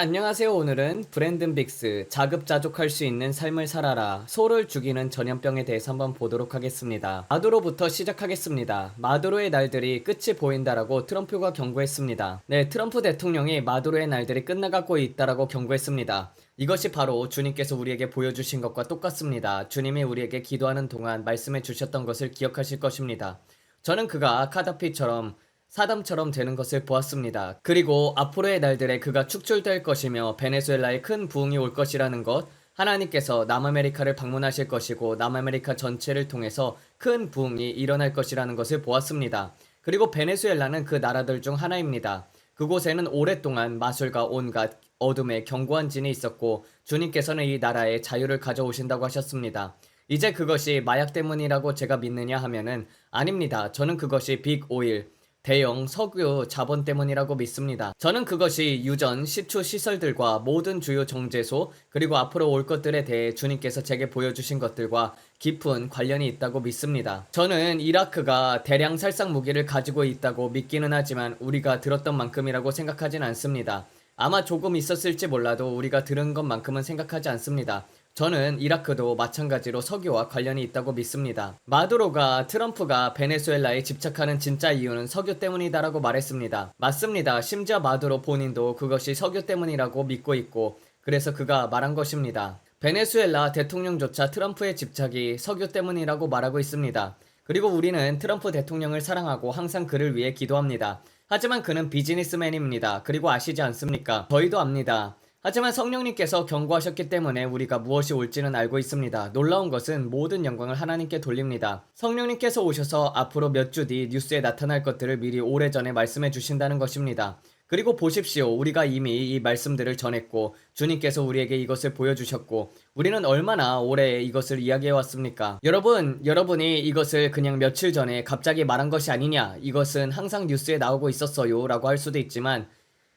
안녕하세요. 오늘은 브랜든 빅스 자급자족할 수 있는 삶을 살아라 소를 죽이는 전염병에 대해서 한번 보도록 하겠습니다. 마두로부터 시작하겠습니다. 마두로의 날들이 끝이 보인다라고 트럼프가 경고했습니다. 네, 트럼프 대통령이 마두로의 날들이 끝나가고 있다라고 경고했습니다. 이것이 바로 주님께서 우리에게 보여주신 것과 똑같습니다. 주님이 우리에게 기도하는 동안 말씀해 주셨던 것을 기억하실 것입니다. 저는 그가 카다피처럼 사담처럼 되는 것을 보았습니다. 그리고 앞으로의 날들에 그가 축출될 것이며 베네수엘라에 큰 부흥이 올 것이라는 것, 하나님께서 남아메리카를 방문하실 것이고 남아메리카 전체를 통해서 큰 부흥이 일어날 것이라는 것을 보았습니다. 그리고 베네수엘라는 그 나라들 중 하나입니다. 그곳에는 오랫동안 마술과 온갖 어둠의 견고한 진이 있었고 주님께서는 이 나라에 자유를 가져오신다고 하셨습니다. 이제 그것이 마약 때문이라고 제가 믿느냐 하면은 아닙니다. 저는 그것이 빅 오일, 대형 석유 자본 때문이라고 믿습니다. 저는 그것이 유전, 시추 시설들과 모든 주요 정제소 그리고 앞으로 올 것들에 대해 주님께서 제게 보여주신 것들과 깊은 관련이 있다고 믿습니다. 저는 이라크가 대량 살상 무기를 가지고 있다고 믿기는 하지만 우리가 들었던 만큼이라고 생각하진 않습니다. 아마 조금 있었을지 몰라도 우리가 들은 것만큼은 생각하지 않습니다. 저는 이라크도 마찬가지로 석유와 관련이 있다고 믿습니다. 마두로가 트럼프가 베네수엘라에 집착하는 진짜 이유는 석유 때문이다라고 말했습니다. 맞습니다. 심지어 마두로 본인도 그것이 석유 때문이라고 믿고 있고 그래서 그가 말한 것입니다. 베네수엘라 대통령조차 트럼프의 집착이 석유 때문이라고 말하고 있습니다. 그리고 우리는 트럼프 대통령을 사랑하고 항상 그를 위해 기도합니다. 하지만 그는 비즈니스맨입니다. 그리고 아시지 않습니까? 저희도 압니다. 하지만 성령님께서 경고하셨기 때문에 우리가 무엇이 올지는 알고 있습니다. 놀라운 것은 모든 영광을 하나님께 돌립니다. 성령님께서 오셔서 앞으로 몇 주 뒤 뉴스에 나타날 것들을 미리 오래전에 말씀해 주신다는 것입니다. 그리고 보십시오. 우리가 이미 이 말씀들을 전했고 주님께서 우리에게 이것을 보여주셨고 우리는 얼마나 오래 이것을 이야기해 왔습니까? 여러분이 이것을 그냥 며칠 전에 갑자기 말한 것이 아니냐, 이것은 항상 뉴스에 나오고 있었어요 라고 할 수도 있지만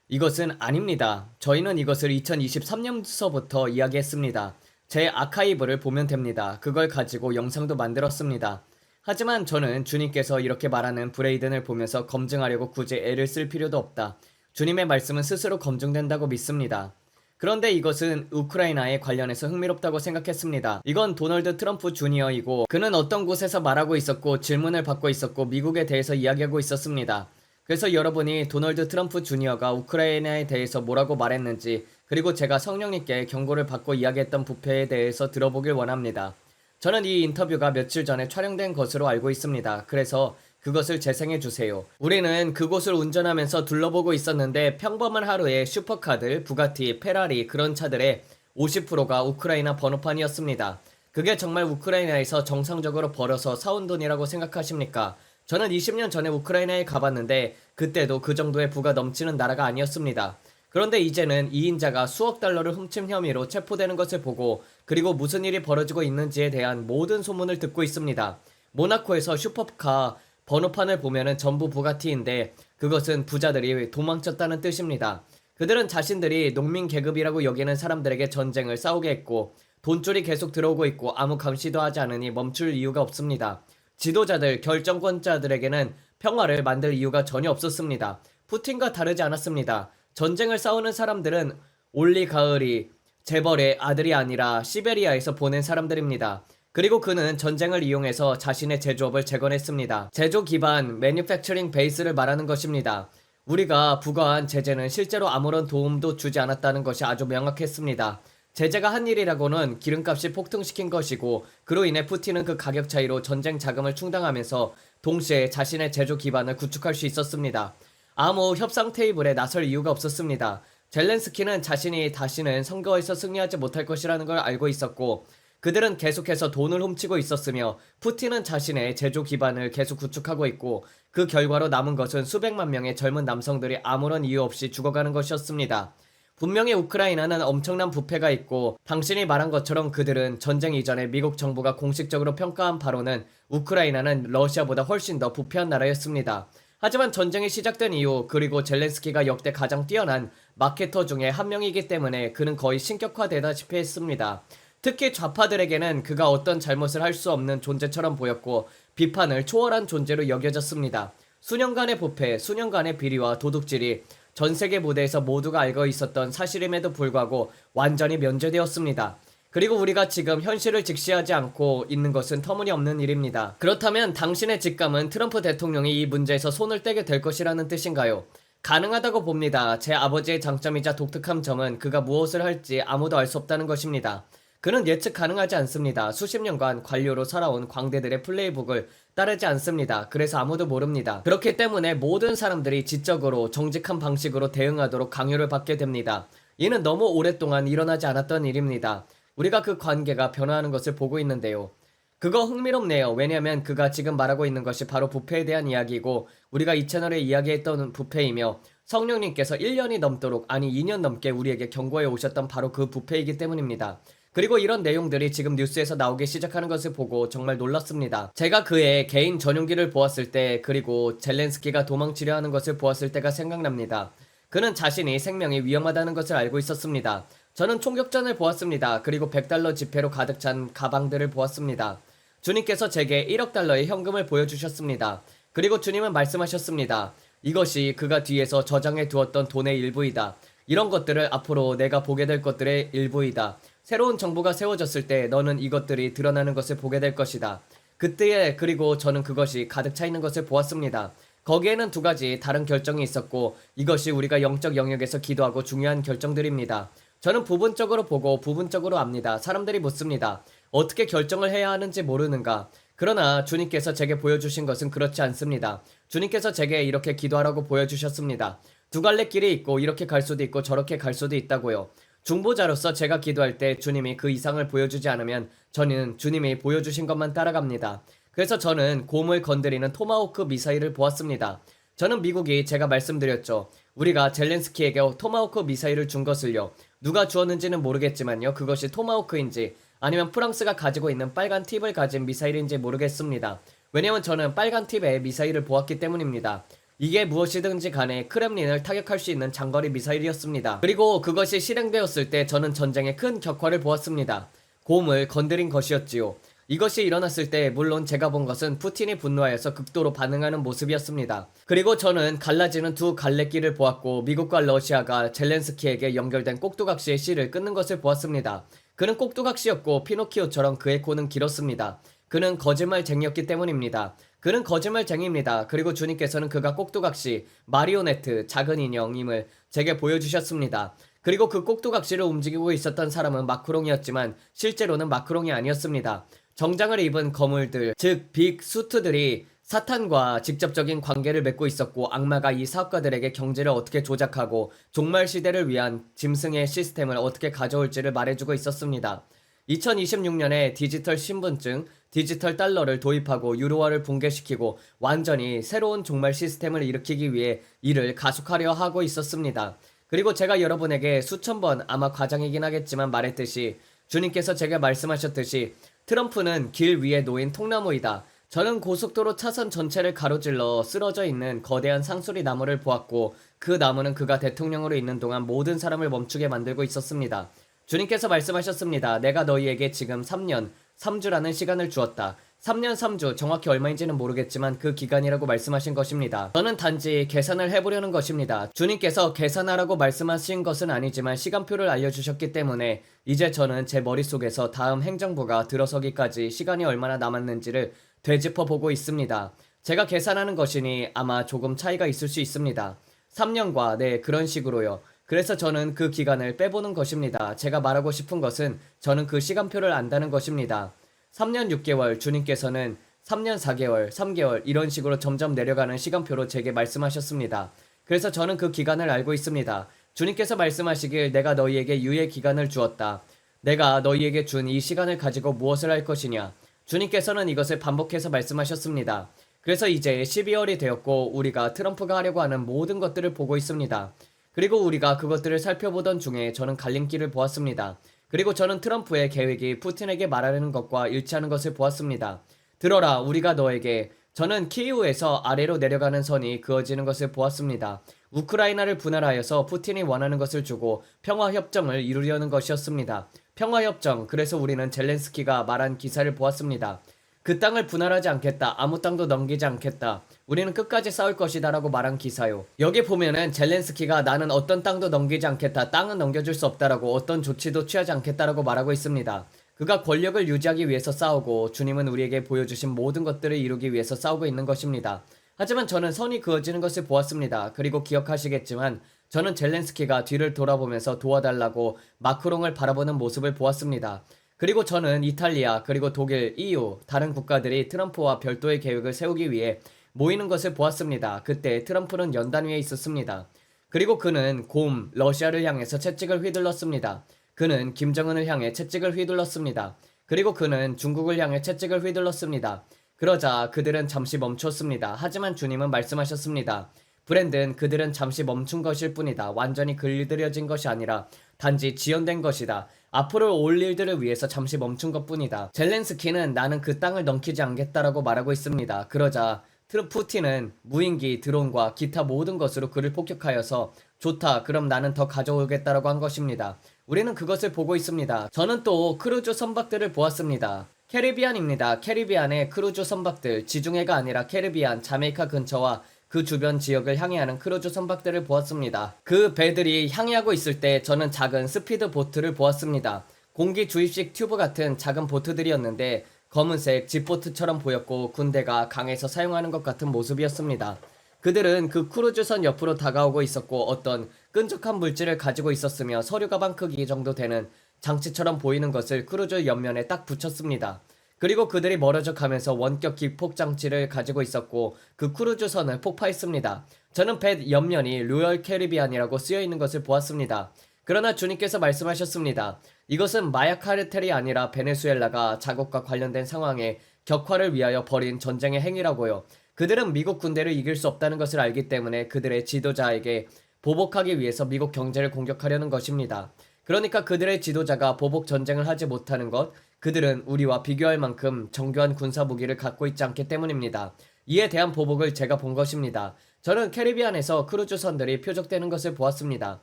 이것은 아닙니다. 저희는 이것을 2023년서부터 이야기했습니다. 제 아카이브를 보면 됩니다. 그걸 가지고 영상도 만들었습니다. 하지만 저는 주님께서 이렇게 말하는 브레이든을 보면서 검증하려고 굳이 애를 쓸 필요도 없다. 주님의 말씀은 스스로 검증된다고 믿습니다. 그런데 이것은 우크라이나에 관련해서 흥미롭다고 생각했습니다. 이건 도널드 트럼프 주니어이고 그는 어떤 곳에서 말하고 있었고 질문을 받고 있었고 미국에 대해서 이야기하고 있었습니다. 그래서 여러분이 도널드 트럼프 주니어가 우크라이나에 대해서 뭐라고 말했는지 그리고 제가 성령님께 경고를 받고 이야기했던 부패에 대해서 들어보길 원합니다. 저는 이 인터뷰가 며칠 전에 촬영된 것으로 알고 있습니다. 그래서 그것을 재생해 주세요. 우리는 그곳을 운전하면서 둘러보고 있었는데 평범한 하루에 슈퍼카들, 부가티, 페라리 그런 차들의 50%가 우크라이나 번호판이었습니다. 그게 정말 우크라이나에서 정상적으로 벌어서 사온 돈이라고 생각하십니까? 저는 20년 전에 우크라이나에 가봤는데 그때도 그 정도의 부가 넘치는 나라가 아니었습니다. 그런데 이제는 2인자가 수억 달러를 훔친 혐의로 체포되는 것을 보고 그리고 무슨 일이 벌어지고 있는지에 대한 모든 소문을 듣고 있습니다. 모나코에서 슈퍼카 번호판을 보면은 전부 부가티인데 그것은 부자들이 도망쳤다는 뜻입니다. 그들은 자신들이 농민 계급이라고 여기는 사람들에게 전쟁을 싸우게 했고 돈줄이 계속 들어오고 있고 아무 감시도 하지 않으니 멈출 이유가 없습니다. 지도자들, 결정권자들에게는 평화를 만들 이유가 전혀 없었습니다. 푸틴과 다르지 않았습니다. 전쟁을 싸우는 사람들은 올리가을이 재벌의 아들이 아니라 시베리아에서 보낸 사람들입니다. 그리고 그는 전쟁을 이용해서 자신의 제조업을 재건했습니다. 제조 기반, 매니팩처링 베이스를 말하는 것입니다. 우리가 부과한 제재는 실제로 아무런 도움도 주지 않았다는 것이 아주 명확했습니다. 제재가 한 일이라고는 기름값이 폭등시킨 것이고 그로 인해 푸틴은 그 가격 차이로 전쟁 자금을 충당하면서 동시에 자신의 제조 기반을 구축할 수 있었습니다. 아무 협상 테이블에 나설 이유가 없었습니다. 젤렌스키는 자신이 다시는 선거에서 승리하지 못할 것이라는 걸 알고 있었고 그들은 계속해서 돈을 훔치고 있었으며 푸틴은 자신의 제조 기반을 계속 구축하고 있고 그 결과로 남은 것은 수백만 명의 젊은 남성들이 아무런 이유 없이 죽어가는 것이었습니다. 분명히 우크라이나는 엄청난 부패가 있고 당신이 말한 것처럼 그들은 전쟁 이전에 미국 정부가 공식적으로 평가한 바로는 우크라이나는 러시아보다 훨씬 더 부패한 나라였습니다. 하지만 전쟁이 시작된 이후 그리고 젤렌스키가 역대 가장 뛰어난 마케터 중에 한 명이기 때문에 그는 거의 신격화되다시피 했습니다. 특히 좌파들에게는 그가 어떤 잘못을 할 수 없는 존재처럼 보였고 비판을 초월한 존재로 여겨졌습니다. 수년간의 부패, 수년간의 비리와 도둑질이 전 세계 무대에서 모두가 알고 있었던 사실임에도 불구하고 완전히 면제되었습니다. 그리고 우리가 지금 현실을 직시하지 않고 있는 것은 터무니없는 일입니다. 그렇다면 당신의 직감은 트럼프 대통령이 이 문제에서 손을 떼게 될 것이라는 뜻인가요? 가능하다고 봅니다. 제 아버지의 장점이자 독특한 점은 그가 무엇을 할지 아무도 알 수 없다는 것입니다. 그는 예측 가능하지 않습니다. 수십 년간 관료로 살아온 광대들의 플레이북을 따르지 않습니다. 그래서 아무도 모릅니다. 그렇기 때문에 모든 사람들이 지적으로 정직한 방식으로 대응하도록 강요를 받게 됩니다. 이는 너무 오랫동안 일어나지 않았던 일입니다. 우리가 그 관계가 변화하는 것을 보고 있는데요. 그거 흥미롭네요. 왜냐하면 그가 지금 말하고 있는 것이 바로 부패에 대한 이야기이고 우리가 이 채널에 이야기했던 부패이며 성령님께서 1년이 넘도록 아니 2년 넘게 우리에게 경고해 오셨던 바로 그 부패이기 때문입니다. 그리고 이런 내용들이 지금 뉴스에서 나오기 시작하는 것을 보고 정말 놀랐습니다. 제가 그의 개인 전용기를 보았을 때 그리고 젤렌스키가 도망치려 하는 것을 보았을 때가 생각납니다. 그는 자신이 생명이 위험하다는 것을 알고 있었습니다. 저는 총격전을 보았습니다. 그리고 100달러 지폐로 가득 찬 가방들을 보았습니다. 주님께서 제게 1억 달러의 현금을 보여주셨습니다. 그리고 주님은 말씀하셨습니다. 이것이 그가 뒤에서 저장해 두었던 돈의 일부이다. 이런 것들을 앞으로 내가 보게 될 것들의 일부이다. 새로운 정부가 세워졌을 때 너는 이것들이 드러나는 것을 보게 될 것이다. 그때에 그리고 저는 그것이 가득 차 있는 것을 보았습니다. 거기에는 두 가지 다른 결정이 있었고 이것이 우리가 영적 영역에서 기도하고 중요한 결정들입니다. 저는 부분적으로 보고 부분적으로 압니다. 사람들이 묻습니다. 어떻게 결정을 해야 하는지 모르는가? 그러나 주님께서 제게 보여주신 것은 그렇지 않습니다. 주님께서 제게 이렇게 기도하라고 보여주셨습니다. 두 갈래 길이 있고 이렇게 갈 수도 있고 저렇게 갈 수도 있다고요. 중보자로서 제가 기도할 때 주님이 그 이상을 보여주지 않으면 저는 주님이 보여주신 것만 따라갑니다. 그래서 저는 곰을 건드리는 토마호크 미사일을 보았습니다. 저는 미국이 제가 말씀드렸죠. 우리가 젤렌스키에게 토마호크 미사일을 준 것을요. 누가 주었는지는 모르겠지만요. 그것이 토마호크인지 아니면 프랑스가 가지고 있는 빨간 팁을 가진 미사일인지 모르겠습니다. 왜냐면 저는 빨간 팁의 미사일을 보았기 때문입니다. 이게 무엇이든지 간에 크렘린을 타격할 수 있는 장거리 미사일이었습니다. 그리고 그것이 실행되었을 때 저는 전쟁의 큰 격화를 보았습니다. 곰을 건드린 것이었지요. 이것이 일어났을 때 물론 제가 본 것은 푸틴이 분노하여서 극도로 반응하는 모습이었습니다. 그리고 저는 갈라지는 두 갈래길을 보았고 미국과 러시아가 젤렌스키에게 연결된 꼭두각시의 씨를 끊는 것을 보았습니다. 그는 꼭두각시였고 피노키오처럼 그의 코는 길었습니다. 그는 거짓말쟁이였기 때문입니다. 그는 거짓말쟁이입니다. 그리고 주님께서는 그가 꼭두각시, 마리오네트, 작은 인형임을 제게 보여주셨습니다. 그리고 그 꼭두각시를 움직이고 있었던 사람은 마크롱이었지만 실제로는 마크롱이 아니었습니다. 정장을 입은 거물들, 즉 빅 수트들이 사탄과 직접적인 관계를 맺고 있었고 악마가 이 사업가들에게 경제를 어떻게 조작하고 종말 시대를 위한 짐승의 시스템을 어떻게 가져올지를 말해주고 있었습니다. 2026년에 디지털 신분증, 디지털 달러를 도입하고 유로화를 붕괴시키고 완전히 새로운 종말 시스템을 일으키기 위해 이를 가속하려 하고 있었습니다. 그리고 제가 여러분에게 수천 번 아마 과장이긴 하겠지만 말했듯이 주님께서 제게 말씀하셨듯이 트럼프는 길 위에 놓인 통나무이다. 저는 고속도로 차선 전체를 가로질러 쓰러져 있는 거대한 상수리 나무를 보았고 그 나무는 그가 대통령으로 있는 동안 모든 사람을 멈추게 만들고 있었습니다. 주님께서 말씀하셨습니다. 내가 너희에게 지금 3년, 3주라는 시간을 주었다. 3년 3주 정확히 얼마인지는 모르겠지만 그 기간이라고 말씀하신 것입니다. 저는 단지 계산을 해보려는 것입니다. 주님께서 계산하라고 말씀하신 것은 아니지만 시간표를 알려주셨기 때문에 이제 저는 제 머릿속에서 다음 행정부가 들어서기까지 시간이 얼마나 남았는지를 되짚어보고 있습니다. 제가 계산하는 것이니 아마 조금 차이가 있을 수 있습니다. 3년과 네 그런 식으로요. 그래서 저는 그 기간을 빼보는 것입니다. 제가 말하고 싶은 것은 저는 그 시간표를 안다는 것입니다. 3년 6개월 주님께서는 3년 4개월, 3개월 이런 식으로 점점 내려가는 시간표로 제게 말씀하셨습니다. 그래서 저는 그 기간을 알고 있습니다. 주님께서 말씀하시길 내가 너희에게 유예 기간을 주었다. 내가 너희에게 준 이 시간을 가지고 무엇을 할 것이냐. 주님께서는 이것을 반복해서 말씀하셨습니다. 그래서 이제 12월이 되었고 우리가 트럼프가 하려고 하는 모든 것들을 보고 있습니다. 그리고 우리가 그것들을 살펴보던 중에 저는 갈림길을 보았습니다. 그리고 저는 트럼프의 계획이 푸틴에게 말하려는 것과 일치하는 것을 보았습니다. 들어라 우리가 너에게 저는 키이우에서 아래로 내려가는 선이 그어지는 것을 보았습니다. 우크라이나를 분할하여서 푸틴이 원하는 것을 주고 평화협정을 이루려는 것이었습니다. 평화협정, 그래서 우리는 젤렌스키가 말한 기사를 보았습니다. 그 땅을 분할하지 않겠다. 아무 땅도 넘기지 않겠다. 우리는 끝까지 싸울 것이다 라고 말한 기사요. 여기 보면은 젤렌스키가 나는 어떤 땅도 넘기지 않겠다. 땅은 넘겨줄 수 없다라고 어떤 조치도 취하지 않겠다라고 말하고 있습니다. 그가 권력을 유지하기 위해서 싸우고 주님은 우리에게 보여주신 모든 것들을 이루기 위해서 싸우고 있는 것입니다. 하지만 저는 선이 그어지는 것을 보았습니다. 그리고 기억하시겠지만 저는 젤렌스키가 뒤를 돌아보면서 도와달라고 마크롱을 바라보는 모습을 보았습니다. 그리고 저는 이탈리아 그리고 독일, EU 다른 국가들이 트럼프와 별도의 계획을 세우기 위해 모이는 것을 보았습니다. 그때 트럼프는 연단 위에 있었습니다. 그리고 그는 곰 러시아를 향해서 채찍을 휘둘렀습니다. 그는 김정은을 향해 채찍을 휘둘렀습니다. 그리고 그는 중국을 향해 채찍을 휘둘렀습니다. 그러자 그들은 잠시 멈췄습니다. 하지만 주님은 말씀하셨습니다. 브랜든, 그들은 잠시 멈춘 것일 뿐이다. 완전히 길들여진 것이 아니라 단지 지연된 것이다. 앞으로 올 일들을 위해서 잠시 멈춘 것뿐이다. 젤렌스키는 나는 그 땅을 넘기지 않겠다라고 말하고 있습니다. 그러자 푸틴은 무인기, 드론과 기타 모든 것으로 그를 폭격하여서 좋다, 그럼 나는 더 가져오겠다라고 한 것입니다. 우리는 그것을 보고 있습니다. 저는 또 크루즈 선박들을 보았습니다. 캐리비안입니다. 캐리비안의 크루즈 선박들, 지중해가 아니라 캐리비안, 자메이카 근처와 그 주변 지역을 항해하는 크루즈 선박들을 보았습니다. 그 배들이 항해하고 있을 때 저는 작은 스피드 보트를 보았습니다. 공기 주입식 튜브 같은 작은 보트들이었는데 검은색 집보트처럼 보였고 군대가 강에서 사용하는 것 같은 모습이었습니다. 그들은 그 크루즈선 옆으로 다가오고 있었고 어떤 끈적한 물질을 가지고 있었으며 서류 가방 크기 정도 되는 장치처럼 보이는 것을 크루즈 옆면에 딱 붙였습니다. 그리고 그들이 멀어져 가면서 원격 기폭 장치를 가지고 있었고 그 크루즈선을 폭파했습니다. 저는 배 옆면이 로열 캐리비안이라고 쓰여 있는 것을 보았습니다. 그러나 주님께서 말씀하셨습니다. 이것은 마약 카르텔이 아니라 베네수엘라가 자국과 관련된 상황에 격화를 위하여 벌인 전쟁의 행위라고요. 그들은 미국 군대를 이길 수 없다는 것을 알기 때문에 그들의 지도자에게 보복하기 위해서 미국 경제를 공격하려는 것입니다. 그러니까 그들의 지도자가 보복 전쟁을 하지 못하는 것, 그들은 우리와 비교할 만큼 정교한 군사 무기를 갖고 있지 않기 때문입니다. 이에 대한 보복을 제가 본 것입니다. 저는 캐리비안에서 크루즈선들이 표적되는 것을 보았습니다.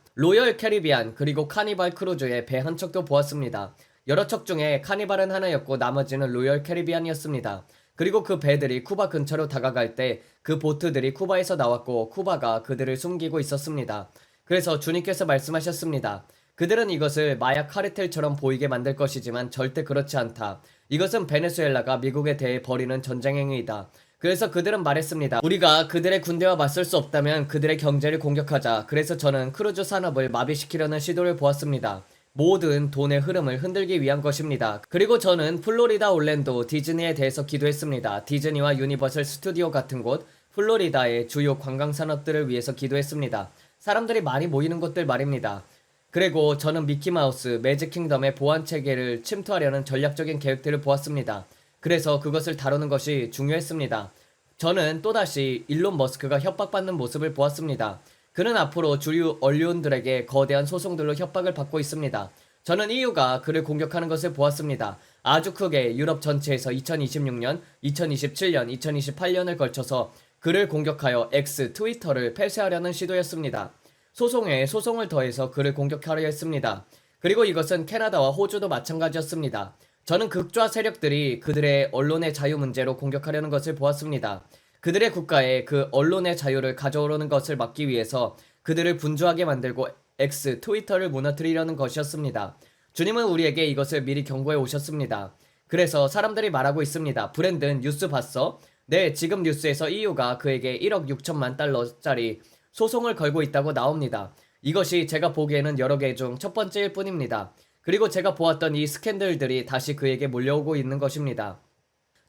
로열 캐리비안 그리고 카니발 크루즈의 배 한 척도 보았습니다. 여러 척 중에 카니발은 하나였고 나머지는 로열 캐리비안이었습니다. 그리고 그 배들이 쿠바 근처로 다가갈 때 그 보트들이 쿠바에서 나왔고 쿠바가 그들을 숨기고 있었습니다. 그래서 주님께서 말씀하셨습니다. 그들은 이것을 마약 카르텔처럼 보이게 만들 것이지만 절대 그렇지 않다. 이것은 베네수엘라가 미국에 대해 벌이는 전쟁 행위이다. 그래서 그들은 말했습니다. 우리가 그들의 군대와 맞설 수 없다면 그들의 경제를 공격하자. 그래서 저는 크루즈 산업을 마비시키려는 시도를 보았습니다. 모든 돈의 흐름을 흔들기 위한 것입니다. 그리고 저는 플로리다 올랜도 디즈니에 대해서 기도했습니다. 디즈니와 유니버설 스튜디오 같은 곳, 플로리다의 주요 관광산업들을 위해서 기도했습니다. 사람들이 많이 모이는 곳들 말입니다. 그리고 저는 미키마우스, 매직킹덤의 보안체계를 침투하려는 전략적인 계획들을 보았습니다. 그래서 그것을 다루는 것이 중요했습니다. 저는 또다시 일론 머스크가 협박받는 모습을 보았습니다. 그는 앞으로 주류 언론들에게 거대한 소송들로 협박을 받고 있습니다. 저는 EU가 그를 공격하는 것을 보았습니다. 아주 크게 유럽 전체에서 2026년, 2027년, 2028년을 걸쳐서 그를 공격하여 X, 트위터를 폐쇄하려는 시도였습니다. 소송에 소송을 더해서 그를 공격하려 했습니다. 그리고 이것은 캐나다와 호주도 마찬가지였습니다. 저는 극좌 세력들이 그들의 언론의 자유 문제로 공격하려는 것을 보았습니다. 그들의 국가에 그 언론의 자유를 가져오려는 것을 막기 위해서 그들을 분주하게 만들고 X, 트위터를 무너뜨리려는 것이었습니다. 주님은 우리에게 이것을 미리 경고해 오셨습니다. 그래서 사람들이 말하고 있습니다. 브랜든 뉴스 봤어? 네, 지금 뉴스에서 EU가 그에게 1억 6천만 달러짜리 소송을 걸고 있다고 나옵니다. 이것이 제가 보기에는 여러 개 중 첫 번째일 뿐입니다. 그리고 제가 보았던 이 스캔들들이 다시 그에게 몰려오고 있는 것입니다.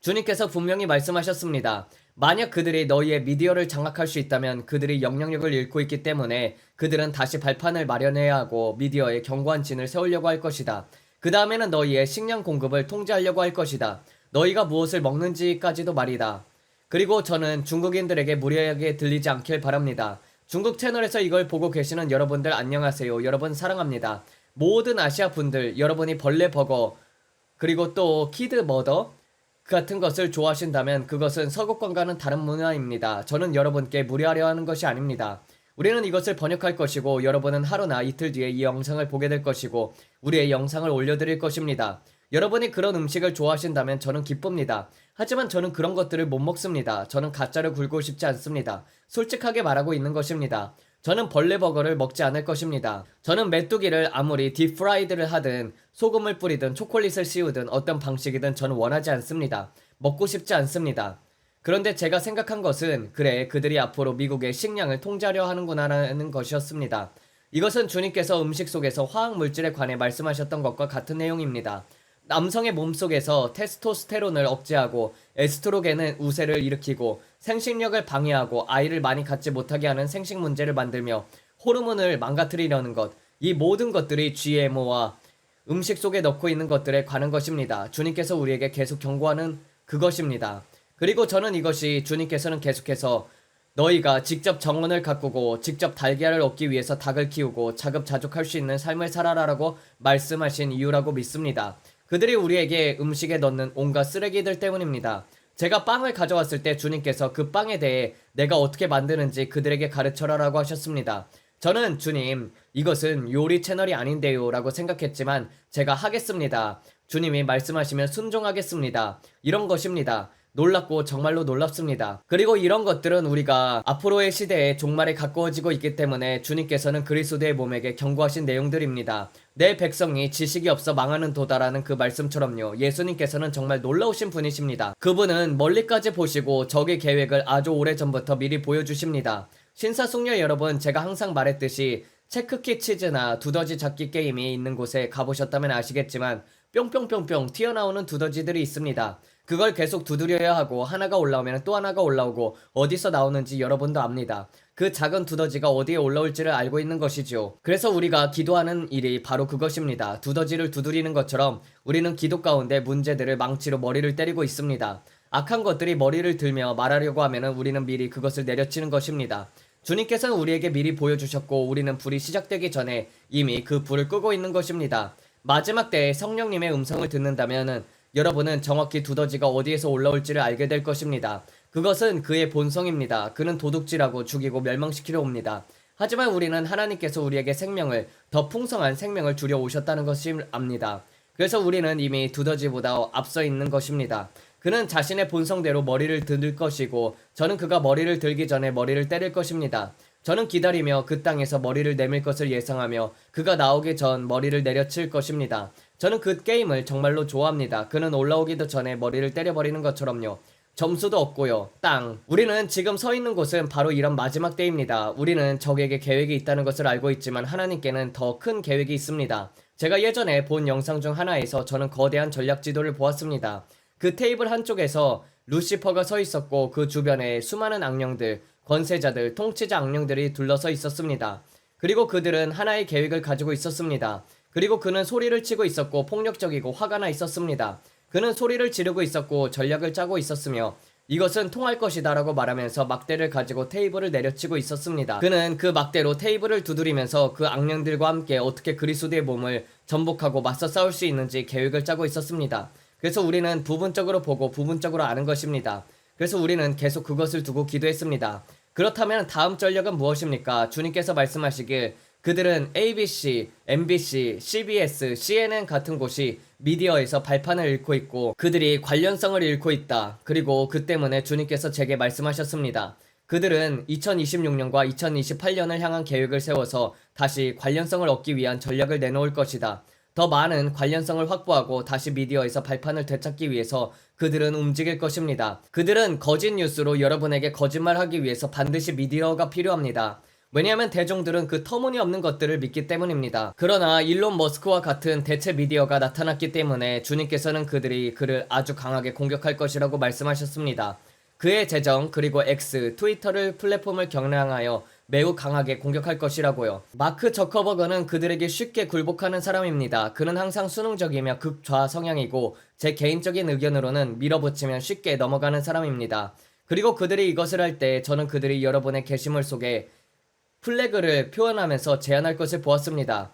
주님께서 분명히 말씀하셨습니다. 만약 그들이 너희의 미디어를 장악할 수 있다면 그들이 영향력을 잃고 있기 때문에 그들은 다시 발판을 마련해야 하고 미디어에 견고한 진을 세우려고 할 것이다. 그 다음에는 너희의 식량 공급을 통제하려고 할 것이다. 너희가 무엇을 먹는지까지도 말이다. 그리고 저는 중국인들에게 무례하게 들리지 않길 바랍니다. 중국 채널에서 이걸 보고 계시는 여러분들 안녕하세요. 여러분 사랑합니다. 모든 아시아 분들, 여러분이 벌레 버거 그리고 또 키드 머더 같은 것을 좋아하신다면 그것은 서구권과는 다른 문화입니다. 저는 여러분께 무례하려 하는 것이 아닙니다. 우리는 이것을 번역할 것이고 여러분은 하루나 이틀 뒤에 이 영상을 보게 될 것이고 우리의 영상을 올려드릴 것입니다. 여러분이 그런 음식을 좋아하신다면 저는 기쁩니다. 하지만 저는 그런 것들을 못 먹습니다. 저는 가짜를 굴고 싶지 않습니다. 솔직하게 말하고 있는 것입니다. 저는 벌레버거를 먹지 않을 것입니다. 저는 메뚜기를 아무리 딥프라이드를 하든 소금을 뿌리든 초콜릿을 씌우든 어떤 방식이든 저는 원하지 않습니다. 먹고 싶지 않습니다. 그런데 제가 생각한 것은 그래 그들이 앞으로 미국의 식량을 통제하려 하는구나라는 것이었습니다. 이것은 주님께서 음식 속에서 화학물질에 관해 말씀하셨던 것과 같은 내용입니다. 남성의 몸속에서 테스토스테론을 억제하고 에스트로겐은 우세를 일으키고 생식력을 방해하고 아이를 많이 갖지 못하게 하는 생식 문제를 만들며 호르몬을 망가뜨리려는 것, 이 모든 것들이 GMO와 음식 속에 넣고 있는 것들에 관한 것입니다. 주님께서 우리에게 계속 경고하는 그것입니다. 그리고 저는 이것이 주님께서는 계속해서 너희가 직접 정원을 가꾸고 직접 달걀을 얻기 위해서 닭을 키우고 자급자족할 수 있는 삶을 살아라라고 말씀하신 이유라고 믿습니다. 그들이 우리에게 음식에 넣는 온갖 쓰레기들 때문입니다. 제가 빵을 가져왔을 때 주님께서 그 빵에 대해 내가 어떻게 만드는지 그들에게 가르쳐라라고 하셨습니다. 저는 주님, 이것은 요리 채널이 아닌데요 라고 생각했지만 제가 하겠습니다. 주님이 말씀하시면 순종하겠습니다. 이런 것입니다. 놀랍고 정말로 놀랍습니다. 그리고 이런 것들은 우리가 앞으로의 시대에 종말에 가까워지고 있기 때문에 주님께서는 그리스도의 몸에게 경고하신 내용들입니다. 내 백성이 지식이 없어 망하는 도다라는 그 말씀처럼요. 예수님께서는 정말 놀라우신 분이십니다. 그분은 멀리까지 보시고 적의 계획을 아주 오래전부터 미리 보여주십니다. 신사숙녀 여러분, 제가 항상 말했듯이 체크키 치즈나 두더지 잡기 게임이 있는 곳에 가보셨다면 아시겠지만 뿅뿅뿅뿅 튀어나오는 두더지들이 있습니다. 그걸 계속 두드려야 하고 하나가 올라오면 또 하나가 올라오고 어디서 나오는지 여러분도 압니다. 그 작은 두더지가 어디에 올라올지를 알고 있는 것이죠. 그래서 우리가 기도하는 일이 바로 그것입니다. 두더지를 두드리는 것처럼 우리는 기도 가운데 문제들을 망치로 머리를 때리고 있습니다. 악한 것들이 머리를 들며 말하려고 하면 우리는 미리 그것을 내려치는 것입니다. 주님께서는 우리에게 미리 보여주셨고 우리는 불이 시작되기 전에 이미 그 불을 끄고 있는 것입니다. 마지막 때에 성령님의 음성을 듣는다면 여러분은 정확히 두더지가 어디에서 올라올지를 알게 될 것입니다. 그것은 그의 본성입니다. 그는 도둑질하고 죽이고 멸망시키려 옵니다. 하지만 우리는 하나님께서 우리에게 생명을, 더 풍성한 생명을 주려 오셨다는 것을 압니다. 그래서 우리는 이미 두더지보다 앞서 있는 것입니다. 그는 자신의 본성대로 머리를 들 것이고 저는 그가 머리를 들기 전에 머리를 때릴 것입니다. 저는 기다리며 그 땅에서 머리를 내밀 것을 예상하며 그가 나오기 전 머리를 내려칠 것입니다. 저는 그 게임을 정말로 좋아합니다. 그는 올라오기도 전에 머리를 때려버리는 것처럼요. 점수도 없고요. 땅. 우리는 지금 서 있는 곳은 바로 이런 마지막 때입니다. 우리는 적에게 계획이 있다는 것을 알고 있지만 하나님께는 더 큰 계획이 있습니다. 제가 예전에 본 영상 중 하나에서 저는 거대한 전략 지도를 보았습니다. 그 테이블 한쪽에서 루시퍼가 서 있었고 그 주변에 수많은 악령들, 권세자들, 통치자 악령들이 둘러서 있었습니다. 그리고 그들은 하나의 계획을 가지고 있었습니다. 그리고 그는 소리를 치고 있었고 폭력적이고 화가 나 있었습니다. 그는 소리를 지르고 있었고 전략을 짜고 있었으며 이것은 통할 것이다 라고 말하면서 막대를 가지고 테이블을 내려치고 있었습니다. 그는 그 막대로 테이블을 두드리면서 그 악령들과 함께 어떻게 그리스도의 몸을 전복하고 맞서 싸울 수 있는지 계획을 짜고 있었습니다. 그래서 우리는 부분적으로 보고 부분적으로 아는 것입니다. 그래서 우리는 계속 그것을 두고 기도했습니다. 그렇다면 다음 전략은 무엇입니까? 주님께서 말씀하시길 그들은 ABC, MBC, CBS, CNN 같은 곳이 미디어에서 발판을 잃고 있고 그들이 관련성을 잃고 있다. 그리고 그 때문에 주님께서 제게 말씀하셨습니다. 그들은 2026년과 2028년을 향한 계획을 세워서 다시 관련성을 얻기 위한 전략을 내놓을 것이다. 더 많은 관련성을 확보하고 다시 미디어에서 발판을 되찾기 위해서 그들은 움직일 것입니다. 그들은 거짓 뉴스로 여러분에게 거짓말하기 위해서 반드시 미디어가 필요합니다. 왜냐하면 대중들은 그 터무니없는 것들을 믿기 때문입니다. 그러나 일론 머스크와 같은 대체 미디어가 나타났기 때문에 주님께서는 그들이 그를 아주 강하게 공격할 것이라고 말씀하셨습니다. 그의 재정 그리고 X, 트위터를 플랫폼을 겨냥하여 매우 강하게 공격할 것이라고요. 마크 저커버그는 그들에게 쉽게 굴복하는 사람입니다. 그는 항상 수능적이며 극좌 성향이고 제 개인적인 의견으로는 밀어붙이면 쉽게 넘어가는 사람입니다. 그리고 그들이 이것을 할 때 저는 그들이 여러분의 게시물 속에 플래그를 표현하면서 제안할 것을 보았습니다.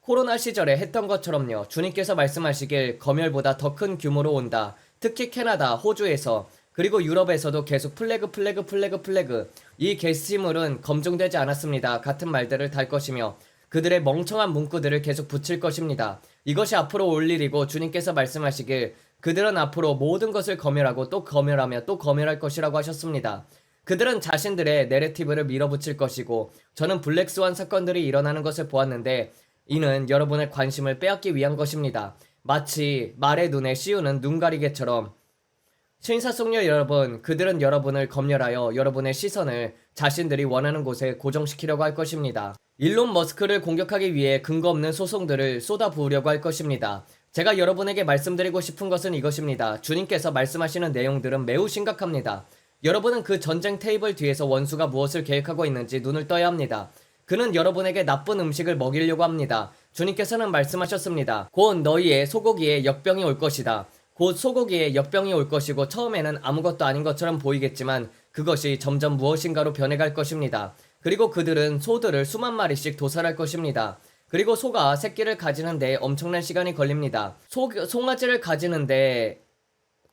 코로나 시절에 했던 것처럼요. 주님께서 말씀하시길 검열보다 더 큰 규모로 온다. 특히 캐나다, 호주에서 그리고 유럽에서도 계속 플래그 이 게시물은 검증되지 않았습니다. 같은 말들을 달 것이며 그들의 멍청한 문구들을 계속 붙일 것입니다. 이것이 앞으로 올 일이고 주님께서 말씀하시길 그들은 앞으로 모든 것을 검열하고 또 검열하며 또 검열할 것이라고 하셨습니다. 그들은 자신들의 내러티브를 밀어붙일 것이고 저는 블랙스완 사건들이 일어나는 것을 보았는데 이는 여러분의 관심을 빼앗기 위한 것입니다. 마치 말의 눈에 씌우는 눈가리개처럼 신사숙녀 여러분, 그들은 여러분을 검열하여 여러분의 시선을 자신들이 원하는 곳에 고정시키려고 할 것입니다. 일론 머스크를 공격하기 위해 근거 없는 소송들을 쏟아부으려고 할 것입니다. 제가 여러분에게 말씀드리고 싶은 것은 이것입니다. 주님께서 말씀하시는 내용들은 매우 심각합니다. 여러분은 그 전쟁 테이블 뒤에서 원수가 무엇을 계획하고 있는지 눈을 떠야 합니다. 그는 여러분에게 나쁜 음식을 먹이려고 합니다. 주님께서는 말씀하셨습니다. 곧 너희의 소고기에 역병이 올 것이다. 곧 소고기에 역병이 올 것이고 처음에는 아무것도 아닌 것처럼 보이겠지만 그것이 점점 무엇인가로 변해갈 것입니다. 그리고 그들은 소들을 수만 마리씩 도살할 것입니다. 그리고 소가 새끼를 가지는데 엄청난 시간이 걸립니다. 송아지를 가지는데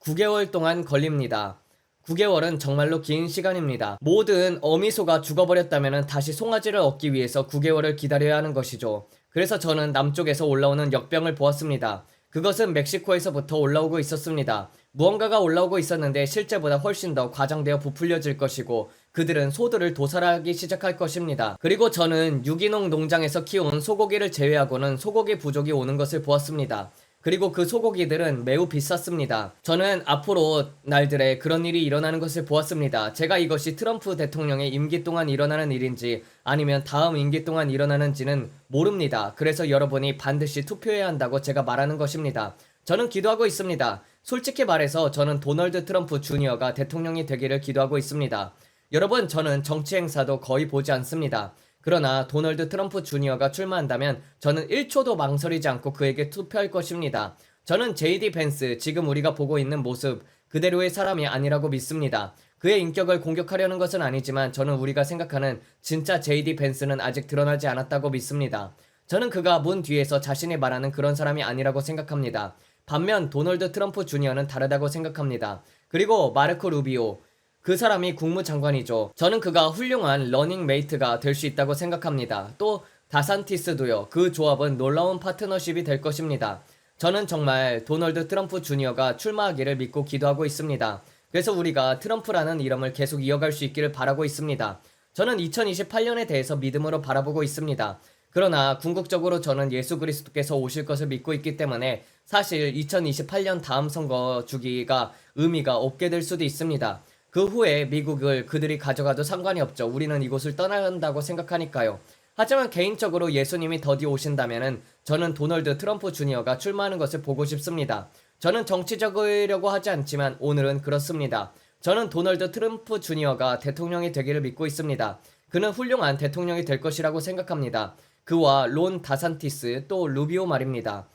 9개월 동안 걸립니다. 9개월은 정말로 긴 시간입니다. 모든 어미소가 죽어버렸다면 다시 송아지를 얻기 위해서 9개월을 기다려야 하는 것이죠. 그래서 저는 남쪽에서 올라오는 역병을 보았습니다. 그것은 멕시코에서부터 올라오고 있었습니다. 무언가가 올라오고 있었는데 실제보다 훨씬 더 과장되어 부풀려질 것이고 그들은 소들을 도살하기 시작할 것입니다. 그리고 저는 유기농 농장에서 키운 소고기를 제외하고는 소고기 부족이 오는 것을 보았습니다. 그리고 그 소고기들은 매우 비쌌습니다. 저는 앞으로 날들에 그런 일이 일어나는 것을 보았습니다. 제가 이것이 트럼프 대통령의 임기 동안 일어나는 일인지 아니면 다음 임기 동안 일어나는지는 모릅니다. 그래서 여러분이 반드시 투표해야 한다고 제가 말하는 것입니다. 저는 기도하고 있습니다. 솔직히 말해서 저는 도널드 트럼프 주니어가 대통령이 되기를 기도하고 있습니다. 여러분, 저는 정치 행사도 거의 보지 않습니다. 그러나 도널드 트럼프 주니어가 출마한다면 저는 1초도 망설이지 않고 그에게 투표할 것입니다. 저는 JD 벤스, 지금 우리가 보고 있는 모습 그대로의 사람이 아니라고 믿습니다. 그의 인격을 공격하려는 것은 아니지만 저는 우리가 생각하는 진짜 JD 벤스는 아직 드러나지 않았다고 믿습니다. 저는 그가 문 뒤에서 자신이 말하는 그런 사람이 아니라고 생각합니다. 반면 도널드 트럼프 주니어는 다르다고 생각합니다. 그리고 마르코 루비오, 그 사람이 국무장관이죠. 저는 그가 훌륭한 러닝메이트가 될 수 있다고 생각합니다. 또 다산티스도요. 그 조합은 놀라운 파트너십이 될 것입니다. 저는 정말 도널드 트럼프 주니어가 출마하기를 믿고 기도하고 있습니다. 그래서 우리가 트럼프라는 이름을 계속 이어갈 수 있기를 바라고 있습니다. 저는 2028년에 대해서 믿음으로 바라보고 있습니다. 그러나 궁극적으로 저는 예수 그리스도께서 오실 것을 믿고 있기 때문에 사실 2028년 다음 선거 주기가 의미가 없게 될 수도 있습니다. 그 후에 미국을 그들이 가져가도 상관이 없죠. 우리는 이곳을 떠나야 한다고 생각하니까요. 하지만 개인적으로 예수님이 더디 오신다면은 저는 도널드 트럼프 주니어가 출마하는 것을 보고 싶습니다. 저는 정치적이려고 하지 않지만 오늘은 그렇습니다. 저는 도널드 트럼프 주니어가 대통령이 되기를 믿고 있습니다. 그는 훌륭한 대통령이 될 것이라고 생각합니다. 그와 론 다산티스 또 루비오 말입니다.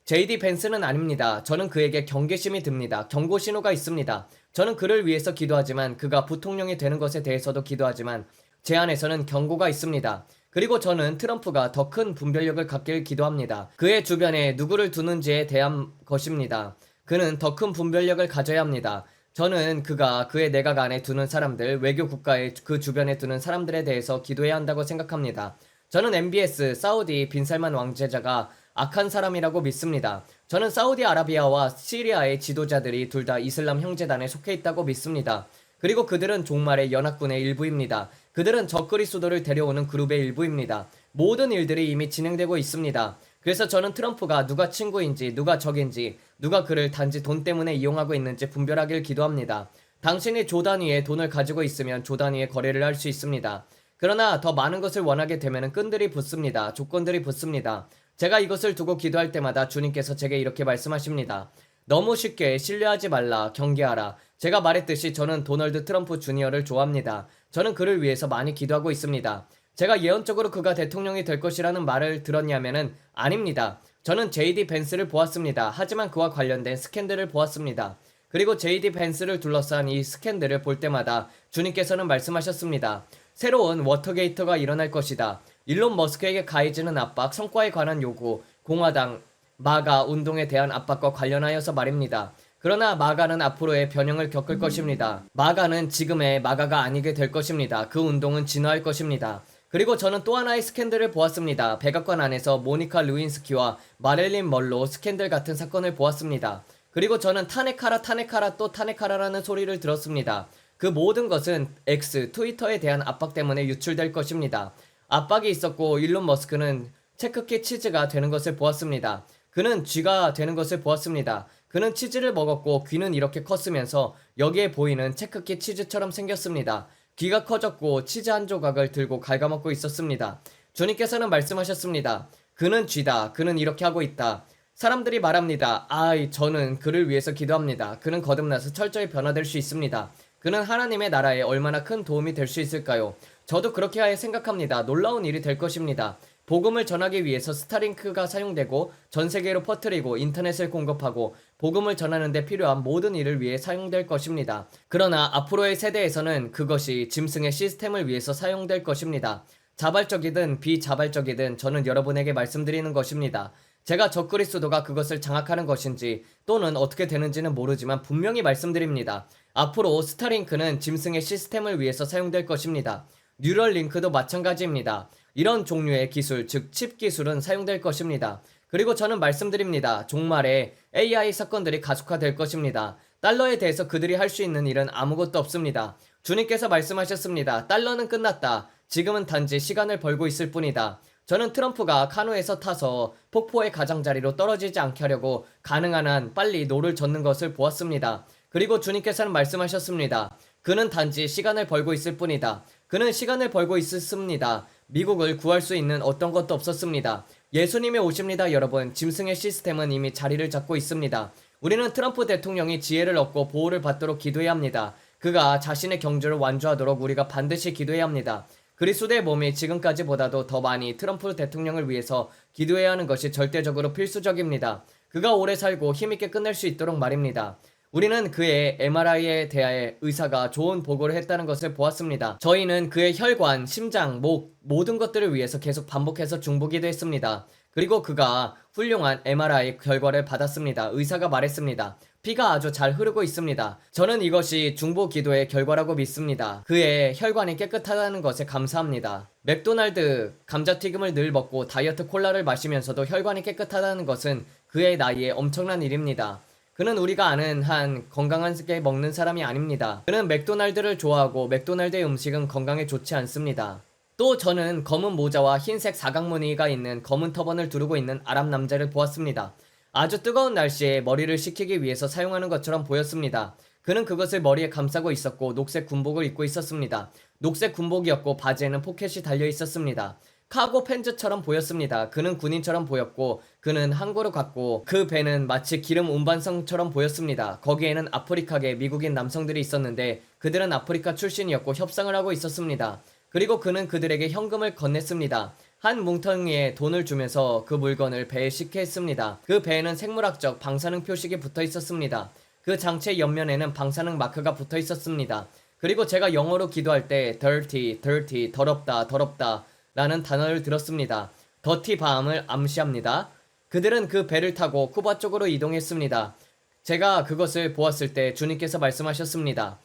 JD 벤스는 아닙니다. 저는 그에게 경계심이 듭니다. 경고 신호가 있습니다. 저는 그를 위해서 기도하지만 그가 부통령이 되는 것에 대해서도 기도하지만 제 안에서는 경고가 있습니다. 그리고 저는 트럼프가 더 큰 분별력을 갖길 기도합니다. 그의 주변에 누구를 두는지에 대한 것입니다. 그는 더 큰 분별력을 가져야 합니다. 저는 그가 그의 내각 안에 두는 사람들, 외교 국가의 그 주변에 두는 사람들에 대해서 기도해야 한다고 생각합니다. 저는 MBS 사우디 빈살만 왕제자가 악한 사람이라고 믿습니다. 저는 사우디아라비아와 시리아의 지도자들이 둘 다 이슬람 형제단에 속해 있다고 믿습니다. 그리고 그들은 종말의 연합군의 일부입니다. 그들은 적그리스도를 데려오는 그룹의 일부입니다. 모든 일들이 이미 진행되고 있습니다. 그래서 저는 트럼프가 누가 친구인지 누가 적인지 누가 그를 단지 돈 때문에 이용하고 있는지 분별하길 기도합니다. 당신이 조 단위의 돈을 가지고 있으면 조 단위의 거래를 할 수 있습니다. 그러나 더 많은 것을 원하게 되면 끈들이 붙습니다. 조건들이 붙습니다. 제가 이것을 두고 기도할 때마다 주님께서 제게 이렇게 말씀하십니다. 너무 쉽게 신뢰하지 말라, 경계하라. 제가 말했듯이 저는 도널드 트럼프 주니어를 좋아합니다. 저는 그를 위해서 많이 기도하고 있습니다. 제가 예언적으로 그가 대통령이 될 것이라는 말을 들었냐면은 아닙니다. 저는 JD 벤스를 보았습니다. 하지만 그와 관련된 스캔들을 보았습니다. 그리고 JD 벤스를 둘러싼 이 스캔들을 볼 때마다 주님께서는 말씀하셨습니다. 새로운 워터게이트가 일어날 것이다. 일론 머스크에게 가해지는 압박, 성과에 관한 요구, 공화당, 마가 운동에 대한 압박과 관련하여서 말입니다. 그러나 마가는 앞으로의 변형을 겪을 것입니다. 마가는 지금의 마가가 아니게 될 것입니다. 그 운동은 진화할 것입니다. 그리고 저는 또 하나의 스캔들을 보았습니다. 백악관 안에서 모니카 루인스키와 마릴린 멀로 스캔들 같은 사건을 보았습니다. 그리고 저는 탄핵하라 탄핵하라 또 탄핵하라라는 소리를 들었습니다. 그 모든 것은 X, 트위터에 대한 압박 때문에 유출될 것입니다. 압박이 있었고 일론 머스크는 체크키 치즈가 되는 것을 보았습니다. 그는 쥐가 되는 것을 보았습니다. 그는 치즈를 먹었고 귀는 이렇게 컸으면서 여기에 보이는 체크키 치즈처럼 생겼습니다. 귀가 커졌고 치즈 한 조각을 들고 갉아먹고 있었습니다. 주님께서는 말씀하셨습니다. 그는 쥐다. 그는 이렇게 하고 있다. 사람들이 말합니다. 저는 그를 위해서 기도합니다. 그는 거듭나서 철저히 변화될 수 있습니다. 그는 하나님의 나라에 얼마나 큰 도움이 될 수 있을까요? 저도 그렇게 생각합니다. 놀라운 일이 될 것입니다. 복음을 전하기 위해서 스타링크가 사용되고 전 세계로 퍼뜨리고 인터넷을 공급하고 복음을 전하는 데 필요한 모든 일을 위해 사용될 것입니다. 그러나 앞으로의 세대에서는 그것이 짐승의 시스템을 위해서 사용될 것입니다. 자발적이든 비자발적이든 저는 여러분에게 말씀드리는 것입니다. 제가 적그리스도가 그것을 장악하는 것인지 또는 어떻게 되는지는 모르지만 분명히 말씀드립니다. 앞으로 스타링크는 짐승의 시스템을 위해서 사용될 것입니다. 뉴럴링크도 마찬가지입니다. 이런 종류의 기술, 즉 칩 기술은 사용될 것입니다. 그리고 저는 말씀드립니다. 종말에 AI 사건들이 가속화될 것입니다. 달러에 대해서 그들이 할 수 있는 일은 아무것도 없습니다. 주님께서 말씀하셨습니다. 달러는 끝났다. 지금은 단지 시간을 벌고 있을 뿐이다. 저는 트럼프가 카누에서 타서 폭포의 가장자리로 떨어지지 않게 하려고 가능한 한 빨리 노를 젓는 것을 보았습니다. 그리고 주님께서는 말씀하셨습니다. 그는 단지 시간을 벌고 있을 뿐이다. 그는 시간을 벌고 있었습니다. 미국을 구할 수 있는 어떤 것도 없었습니다. 예수님이 오십니다, 여러분. 짐승의 시스템은 이미 자리를 잡고 있습니다. 우리는 트럼프 대통령이 지혜를 얻고 보호를 받도록 기도해야 합니다. 그가 자신의 경주를 완주하도록 우리가 반드시 기도해야 합니다. 그리스도의 몸이 지금까지보다도 더 많이 트럼프 대통령을 위해서 기도해야 하는 것이 절대적으로 필수적입니다. 그가 오래 살고 힘있게 끝낼 수 있도록 말입니다. 우리는 그의 MRI에 대해 의사가 좋은 보고를 했다는 것을 보았습니다. 저희는 그의 혈관, 심장, 목 모든 것들을 위해서 계속 반복해서 중보기도 했습니다. 그리고 그가 훌륭한 MRI 결과를 받았습니다. 의사가 말했습니다. 피가 아주 잘 흐르고 있습니다. 저는 이것이 중보 기도의 결과라고 믿습니다. 그의 혈관이 깨끗하다는 것에 감사합니다. 맥도날드 감자튀김을 늘 먹고 다이어트 콜라를 마시면서도 혈관이 깨끗하다는 것은 그의 나이에 엄청난 일입니다. 그는 우리가 아는 한 건강하게 먹는 사람이 아닙니다. 그는 맥도날드를 좋아하고 맥도날드의 음식은 건강에 좋지 않습니다. 또 저는 검은 모자와 흰색 사각무늬가 있는 검은 터번을 두르고 있는 아랍 남자를 보았습니다. 아주 뜨거운 날씨에 머리를 식히기 위해서 사용하는 것처럼 보였습니다. 그는 그것을 머리에 감싸고 있었고 녹색 군복을 입고 있었습니다. 녹색 군복이었고 바지에는 포켓이 달려 있었습니다. 카고 팬츠처럼 보였습니다. 그는 군인처럼 보였고 그는 항구를 갔고 그 배는 마치 기름 운반선처럼 보였습니다. 거기에는 아프리카계 미국인 남성들이 있었는데 그들은 아프리카 출신이었고 협상을 하고 있었습니다. 그리고 그는 그들에게 현금을 건넸습니다. 한 뭉텅이에 돈을 주면서 그 물건을 배에 싣게 했습니다. 그 배에는 생물학적 방사능 표식이 붙어 있었습니다. 그 장치 옆면에는 방사능 마크가 붙어 있었습니다. 그리고 제가 영어로 기도할 때 dirty, 더럽다, 더럽다 라는 단어를 들었습니다. 더티 밤을 암시합니다. 그들은 그 배를 타고 쿠바 쪽으로 이동했습니다. 제가 그것을 보았을 때 주님께서 말씀하셨습니다.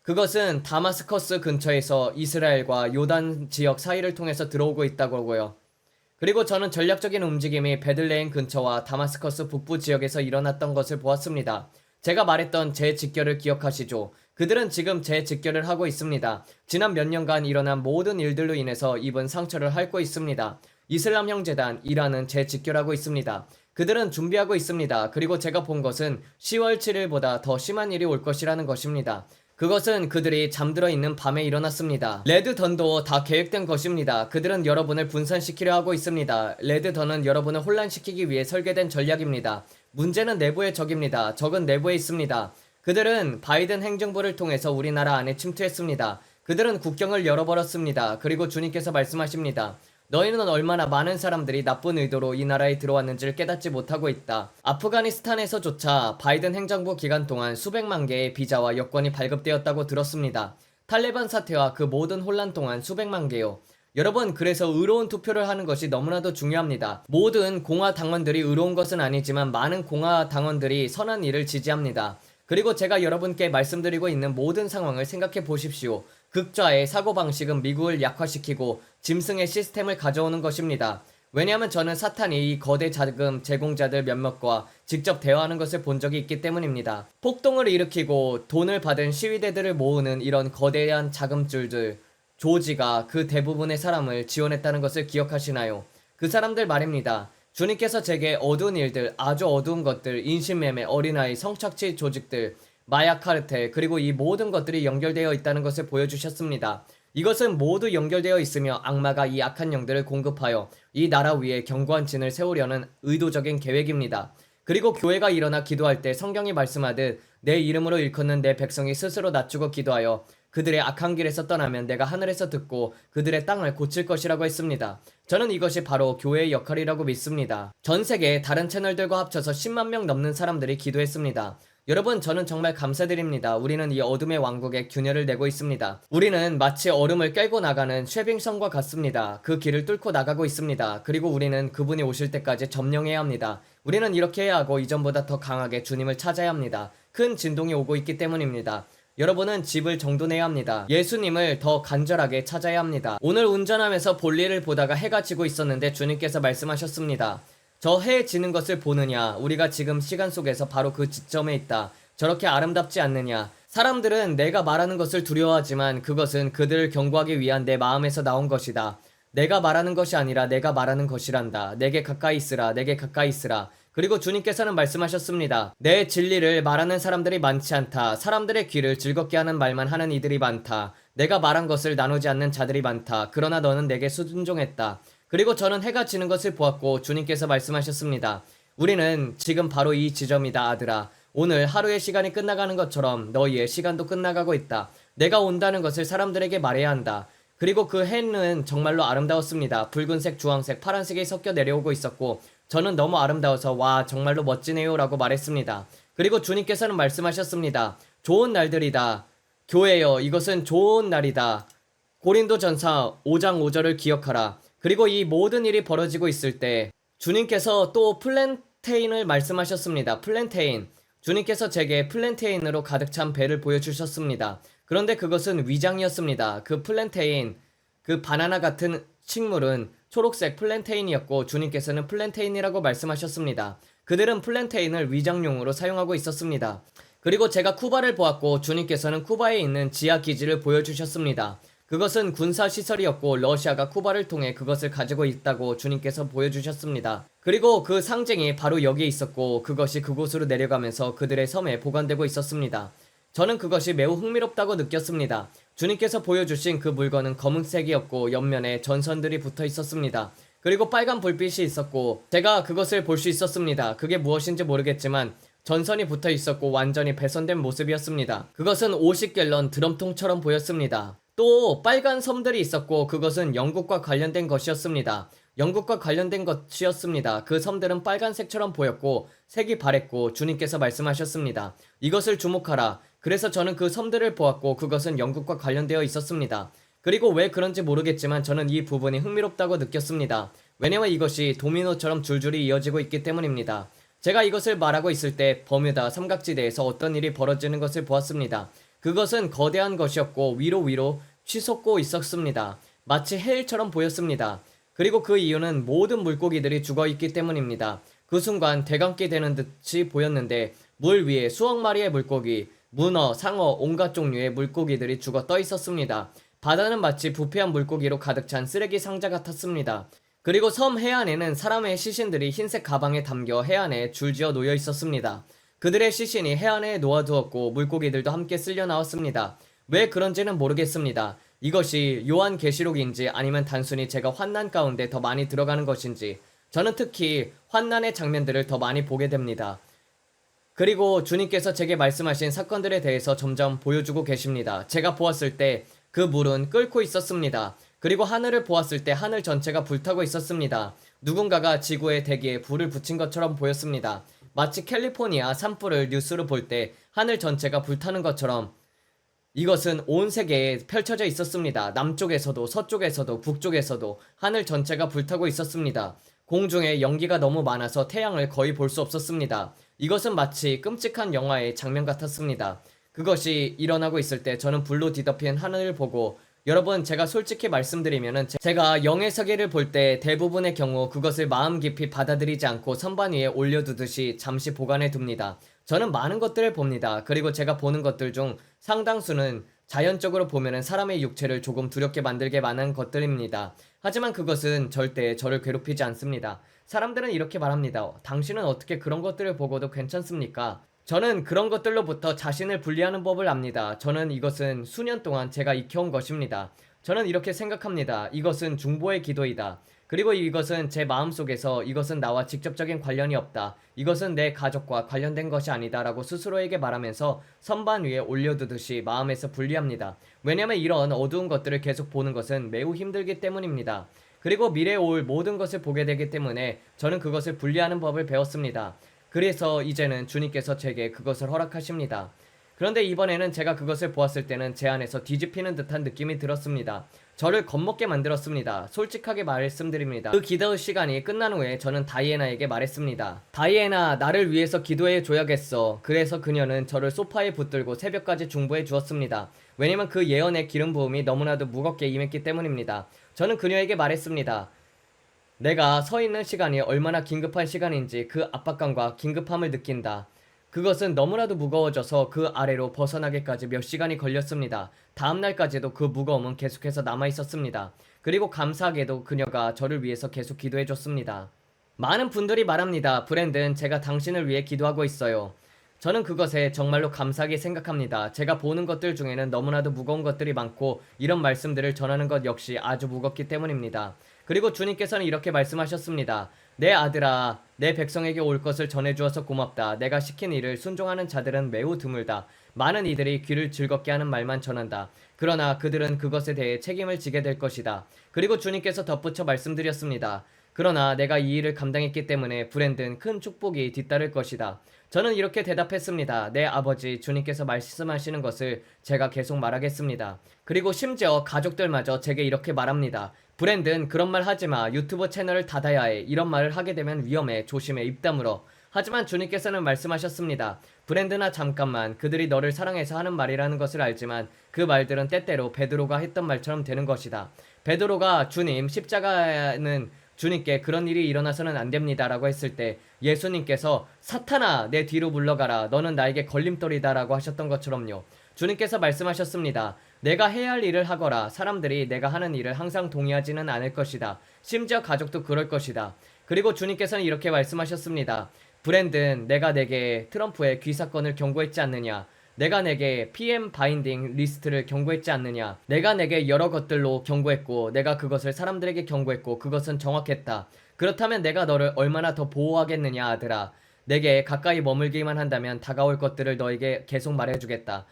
그것은 다마스커스 근처에서 이스라엘과 요단 지역 사이를 통해서 들어오고 있다고요. 그리고 저는 전략적인 움직임이 베들레헴 근처와 다마스커스 북부 지역에서 일어났던 것을 보았습니다. 제가 말했던 제 직결을 기억하시죠? 그들은 지금 제 직결을 하고 있습니다. 지난 몇 년간 일어난 모든 일들로 인해서 입은 상처를 핥고 있습니다. 이슬람 형제단 이란은 제 직결하고 있습니다. 그들은 준비하고 있습니다. 그리고 제가 본 것은 10월 7일보다 더 심한 일이 올 것이라는 것입니다. 그것은 그들이 잠들어 있는 밤에 일어났습니다. 레드던도 다 계획된 것입니다. 그들은 여러분을 분산시키려 하고 있습니다. 레드던은 여러분을 혼란시키기 위해 설계된 전략입니다. 문제는 내부의 적입니다. 적은 내부에 있습니다. 그들은 바이든 행정부를 통해서 우리나라 안에 침투했습니다. 그들은 국경을 열어버렸습니다. 그리고 주님께서 말씀하십니다. 너희는 얼마나 많은 사람들이 나쁜 의도로 이 나라에 들어왔는지를 깨닫지 못하고 있다. 아프가니스탄에서조차 바이든 행정부 기간 동안 수백만 개의 비자와 여권이 발급되었다고 들었습니다. 탈레반 사태와 그 모든 혼란 동안 수백만 개요. 여러분, 그래서 의로운 투표를 하는 것이 너무나도 중요합니다. 모든 공화 당원들이 의로운 것은 아니지만 많은 공화 당원들이 선한 일을 지지합니다. 그리고 제가 여러분께 말씀드리고 있는 모든 상황을 생각해 보십시오. 극좌의 사고방식은 미국을 약화시키고 짐승의 시스템을 가져오는 것입니다. 왜냐하면 저는 사탄이 이 거대 자금 제공자들 몇몇과 직접 대화하는 것을 본 적이 있기 때문입니다. 폭동을 일으키고 돈을 받은 시위대들을 모으는 이런 거대한 자금줄들, 조지가 그 대부분의 사람을 지원했다는 것을 기억하시나요? 그 사람들 말입니다. 주님께서 제게 어두운 일들, 아주 어두운 것들, 인신매매, 어린아이, 성착취 조직들, 마약 카르텔, 그리고 이 모든 것들이 연결되어 있다는 것을 보여주셨습니다. 이것은 모두 연결되어 있으며 악마가 이 악한 영들을 공급하여 이 나라 위에 견고한 진을 세우려는 의도적인 계획입니다. 그리고 교회가 일어나 기도할 때 성경이 말씀하듯 내 이름으로 일컫는 내 백성이 스스로 낮추고 기도하여 그들의 악한 길에서 떠나면 내가 하늘에서 듣고 그들의 땅을 고칠 것이라고 했습니다. 저는 이것이 바로 교회의 역할이라고 믿습니다. 전 세계 다른 채널들과 합쳐서 10만 명 넘는 사람들이 기도했습니다. 여러분, 저는 정말 감사드립니다. 우리는 이 어둠의 왕국에 균열을 내고 있습니다. 우리는 마치 얼음을 깨고 나가는 쉐빙선과 같습니다. 그 길을 뚫고 나가고 있습니다. 그리고 우리는 그분이 오실 때까지 점령해야 합니다. 우리는 이렇게 해야 하고 이전보다 더 강하게 주님을 찾아야 합니다. 큰 진동이 오고 있기 때문입니다. 여러분은 집을 정돈해야 합니다. 예수님을 더 간절하게 찾아야 합니다. 오늘 운전하면서 볼일을 보다가 해가 지고 있었는데 주님께서 말씀하셨습니다. 저 해 지는 것을 보느냐? 우리가 지금 시간 속에서 바로 그 지점에 있다. 저렇게 아름답지 않느냐? 사람들은 내가 말하는 것을 두려워하지만 그것은 그들을 경고하기 위한 내 마음에서 나온 것이다. 내가 말하는 것이 아니라 내가 말하는 것이란다. 내게 가까이 있으라. 내게 가까이 있으라. 그리고 주님께서는 말씀하셨습니다. 내 진리를 말하는 사람들이 많지 않다. 사람들의 귀를 즐겁게 하는 말만 하는 이들이 많다. 내가 말한 것을 나누지 않는 자들이 많다. 그러나 너는 내게 순종했다. 그리고 저는 해가 지는 것을 보았고 주님께서 말씀하셨습니다. 우리는 지금 바로 이 지점이다, 아들아. 오늘 하루의 시간이 끝나가는 것처럼 너희의 시간도 끝나가고 있다. 내가 온다는 것을 사람들에게 말해야 한다. 그리고 그 해는 정말로 아름다웠습니다. 붉은색, 주황색, 파란색이 섞여 내려오고 있었고 저는 너무 아름다워서 와 정말로 멋지네요 라고 말했습니다. 그리고 주님께서는 말씀하셨습니다. 좋은 날들이다. 교회여, 이것은 좋은 날이다. 고린도전서 5장 5절을 기억하라. 그리고 이 모든 일이 벌어지고 있을 때 주님께서 또 플랜테인을 말씀하셨습니다. 플랜테인. 주님께서 제게 플랜테인으로 가득 찬 배를 보여주셨습니다. 그런데 그것은 위장이었습니다. 그 플랜테인, 그 바나나 같은 식물은 초록색 플랜테인이었고 주님께서는 플랜테인이라고 말씀하셨습니다. 그들은 플랜테인을 위장용으로 사용하고 있었습니다. 그리고 제가 쿠바를 보았고 주님께서는 쿠바에 있는 지하 기지를 보여주셨습니다. 그것은 군사시설이었고 러시아가 쿠바를 통해 그것을 가지고 있다고 주님께서 보여주셨습니다. 그리고 그 상징이 바로 여기에 있었고 그것이 그곳으로 내려가면서 그들의 섬에 보관되고 있었습니다. 저는 그것이 매우 흥미롭다고 느꼈습니다. 주님께서 보여주신 그 물건은 검은색이었고 옆면에 전선들이 붙어 있었습니다. 그리고 빨간 불빛이 있었고 제가 그것을 볼 수 있었습니다. 그게 무엇인지 모르겠지만 전선이 붙어 있었고 완전히 배선된 모습이었습니다. 그것은 50갤런 드럼통처럼 보였습니다. 또 빨간 섬들이 있었고 그것은 영국과 관련된 것이었습니다. 영국과 관련된 것이었습니다. 그 섬들은 빨간색처럼 보였고 색이 바랬고 주님께서 말씀하셨습니다. 이것을 주목하라. 그래서 저는 그 섬들을 보았고 그것은 영국과 관련되어 있었습니다. 그리고 왜 그런지 모르겠지만 저는 이 부분이 흥미롭다고 느꼈습니다. 왜냐면 이것이 도미노처럼 줄줄이 이어지고 있기 때문입니다. 제가 이것을 말하고 있을 때 버뮤다 삼각지대에서 어떤 일이 벌어지는 것을 보았습니다. 그것은 거대한 것이었고 위로 치솟고 있었습니다. 마치 해일처럼 보였습니다. 그리고 그 이유는 모든 물고기들이 죽어있기 때문입니다. 그 순간 대감기 되는 듯이 보였는데 물 위에 수억 마리의 물고기, 문어, 상어, 온갖 종류의 물고기들이 죽어 떠 있었습니다. 바다는 마치 부패한 물고기로 가득 찬 쓰레기 상자 같았습니다. 그리고 섬 해안에는 사람의 시신들이 흰색 가방에 담겨 해안에 줄지어 놓여 있었습니다. 그들의 시신이 해안에 놓아두었고 물고기들도 함께 쓸려 나왔습니다. 왜 그런지는 모르겠습니다. 이것이 요한계시록인지 아니면 단순히 제가 환난 가운데 더 많이 들어가는 것인지 저는 특히 환난의 장면들을 더 많이 보게 됩니다. 그리고 주님께서 제게 말씀하신 사건들에 대해서 점점 보여주고 계십니다. 제가 보았을 때 그 물은 끓고 있었습니다. 그리고 하늘을 보았을 때 하늘 전체가 불타고 있었습니다. 누군가가 지구의 대기에 불을 붙인 것처럼 보였습니다. 마치 캘리포니아 산불을 뉴스로 볼 때 하늘 전체가 불타는 것처럼 이것은 온 세계에 펼쳐져 있었습니다. 남쪽에서도 서쪽에서도 북쪽에서도 하늘 전체가 불타고 있었습니다. 공중에 연기가 너무 많아서 태양을 거의 볼 수 없었습니다. 이것은 마치 끔찍한 영화의 장면 같았습니다. 그것이 일어나고 있을 때 저는 불로 뒤덮인 하늘을 보고 여러분, 제가 솔직히 말씀드리면은 제가 영해석의를 볼 때 대부분의 경우 그것을 마음 깊이 받아들이지 않고 선반 위에 올려두듯이 잠시 보관해 둡니다. 저는 많은 것들을 봅니다. 그리고 제가 보는 것들 중 상당수는 자연적으로 보면은 사람의 육체를 조금 두렵게 만들게 만한 것들입니다. 하지만 그것은 절대 저를 괴롭히지 않습니다. 사람들은 이렇게 말합니다. 당신은 어떻게 그런 것들을 보고도 괜찮습니까? 저는 그런 것들로부터 자신을 분리하는 법을 압니다. 저는 이것은 수년 동안 제가 익혀온 것입니다. 저는 이렇게 생각합니다. 이것은 중보의 기도이다. 그리고 이것은 제 마음속에서 이것은 나와 직접적인 관련이 없다. 이것은 내 가족과 관련된 것이 아니다. 라고 스스로에게 말하면서 선반 위에 올려두듯이 마음에서 분리합니다. 왜냐면 이런 어두운 것들을 계속 보는 것은 매우 힘들기 때문입니다. 그리고 미래에 올 모든 것을 보게 되기 때문에 저는 그것을 분리하는 법을 배웠습니다. 그래서 이제는 주님께서 제게 그것을 허락하십니다. 그런데 이번에는 제가 그것을 보았을 때는 제 안에서 뒤집히는 듯한 느낌이 들었습니다. 저를 겁먹게 만들었습니다. 솔직하게 말씀드립니다. 그 기도 시간이 끝난 후에 저는 다이애나에게 말했습니다. 다이애나, 나를 위해서 기도해 줘야겠어. 그래서 그녀는 저를 소파에 붙들고 새벽까지 중보해 주었습니다. 왜냐면 그 예언의 기름 부음이 너무나도 무겁게 임했기 때문입니다. 저는 그녀에게 말했습니다. 내가 서 있는 시간이 얼마나 긴급한 시간인지 그 압박감과 긴급함을 느낀다. 그것은 너무나도 무거워져서 그 아래로 벗어나기까지 몇 시간이 걸렸습니다. 다음날까지도 그 무거움은 계속해서 남아있었습니다. 그리고 감사하게도 그녀가 저를 위해서 계속 기도해줬습니다. 많은 분들이 말합니다. 브랜든, 제가 당신을 위해 기도하고 있어요. 저는 그것에 정말로 감사하게 생각합니다. 제가 보는 것들 중에는 너무나도 무거운 것들이 많고 이런 말씀들을 전하는 것 역시 아주 무겁기 때문입니다. 그리고 주님께서는 이렇게 말씀하셨습니다. 내 아들아, 내 백성에게 올 것을 전해주어서 고맙다. 내가 시킨 일을 순종하는 자들은 매우 드물다. 많은 이들이 귀를 즐겁게 하는 말만 전한다. 그러나 그들은 그것에 대해 책임을 지게 될 것이다. 그리고 주님께서 덧붙여 말씀드렸습니다. 그러나 내가 이 일을 감당했기 때문에 브랜든 큰 축복이 뒤따를 것이다. 저는 이렇게 대답했습니다. 내 아버지, 주님께서 말씀하시는 것을 제가 계속 말하겠습니다. 그리고 심지어 가족들마저 제게 이렇게 말합니다. 브랜든, 그런 말 하지마. 유튜브 채널을 닫아야 해. 이런 말을 하게 되면 위험해. 조심해. 입 다물어. 하지만 주님께서는 말씀하셨습니다. 브랜든아, 잠깐만. 그들이 너를 사랑해서 하는 말이라는 것을 알지만 그 말들은 때때로 베드로가 했던 말처럼 되는 것이다. 베드로가 주님, 십자가는 주님께 그런 일이 일어나서는 안 됩니다. 라고 했을 때 예수님께서 사탄아, 내 뒤로 물러가라. 너는 나에게 걸림돌이다. 라고 하셨던 것처럼요. 주님께서 말씀하셨습니다. 내가 해야 할 일을 하거라. 사람들이 내가 하는 일을 항상 동의하지는 않을 것이다. 심지어 가족도 그럴 것이다. 그리고 주님께서는 이렇게 말씀하셨습니다. 브랜든, 내가 내게 트럼프의 귀 사건을 경고했지 않느냐. 내가 내게 PM 바인딩 리스트를 경고했지 않느냐. 내가 내게 여러 것들로 경고했고 내가 그것을 사람들에게 경고했고 그것은 정확했다. 그렇다면 내가 너를 얼마나 더 보호하겠느냐 아들아. 내게 가까이 머물기만 한다면 다가올 것들을 너에게 계속 말해주겠다.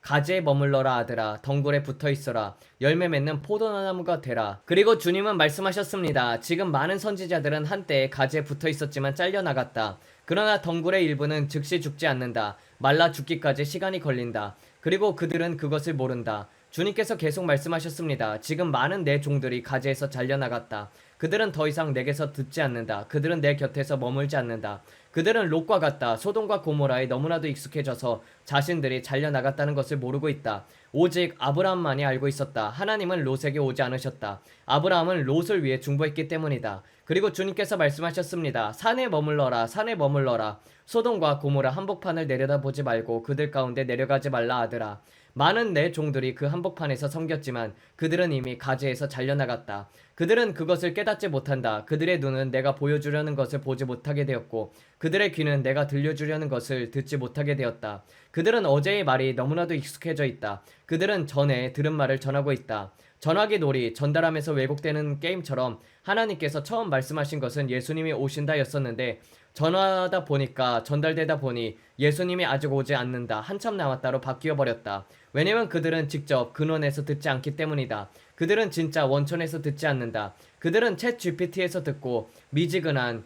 가지에 머물러라 아들아. 덩굴에 붙어있어라. 열매 맺는 포도나무가 되라. 그리고 주님은 말씀하셨습니다. 지금 많은 선지자들은 한때 가지에 붙어있었지만 잘려나갔다. 그러나 덩굴의 일부는 즉시 죽지 않는다. 말라 죽기까지 시간이 걸린다. 그리고 그들은 그것을 모른다. 주님께서 계속 말씀하셨습니다. 지금 많은 내 종들이 가지에서 잘려나갔다. 그들은 더 이상 내게서 듣지 않는다. 그들은 내 곁에서 머물지 않는다. 그들은 롯과 같다. 소돔과 고모라에 너무나도 익숙해져서 자신들이 잘려나갔다는 것을 모르고 있다. 오직 아브라함만이 알고 있었다. 하나님은 롯에게 오지 않으셨다. 아브라함은 롯을 위해 중보했기 때문이다. 그리고 주님께서 말씀하셨습니다. 산에 머물러라. 산에 머물러라. 소돔과 고모라 한복판을 내려다보지 말고 그들 가운데 내려가지 말라 아들아. 많은 내 종들이 그 한복판에서 섬겼지만 그들은 이미 가지에서 잘려나갔다. 그들은 그것을 깨닫지 못한다. 그들의 눈은 내가 보여주려는 것을 보지 못하게 되었고 그들의 귀는 내가 들려주려는 것을 듣지 못하게 되었다. 그들은 어제의 말이 너무나도 익숙해져 있다. 그들은 전에 들은 말을 전하고 있다. 전화기 놀이, 전달하면서 왜곡되는 게임처럼 하나님께서 처음 말씀하신 것은 예수님이 오신다였었는데 전화하다 보니까 전달되다 보니 예수님이 아직 오지 않는다. 한참 남았다로 바뀌어버렸다. 왜냐면 그들은 직접 근원에서 듣지 않기 때문이다. 그들은 진짜 원천에서 듣지 않는다. 그들은 챗 GPT에서 듣고 미지근한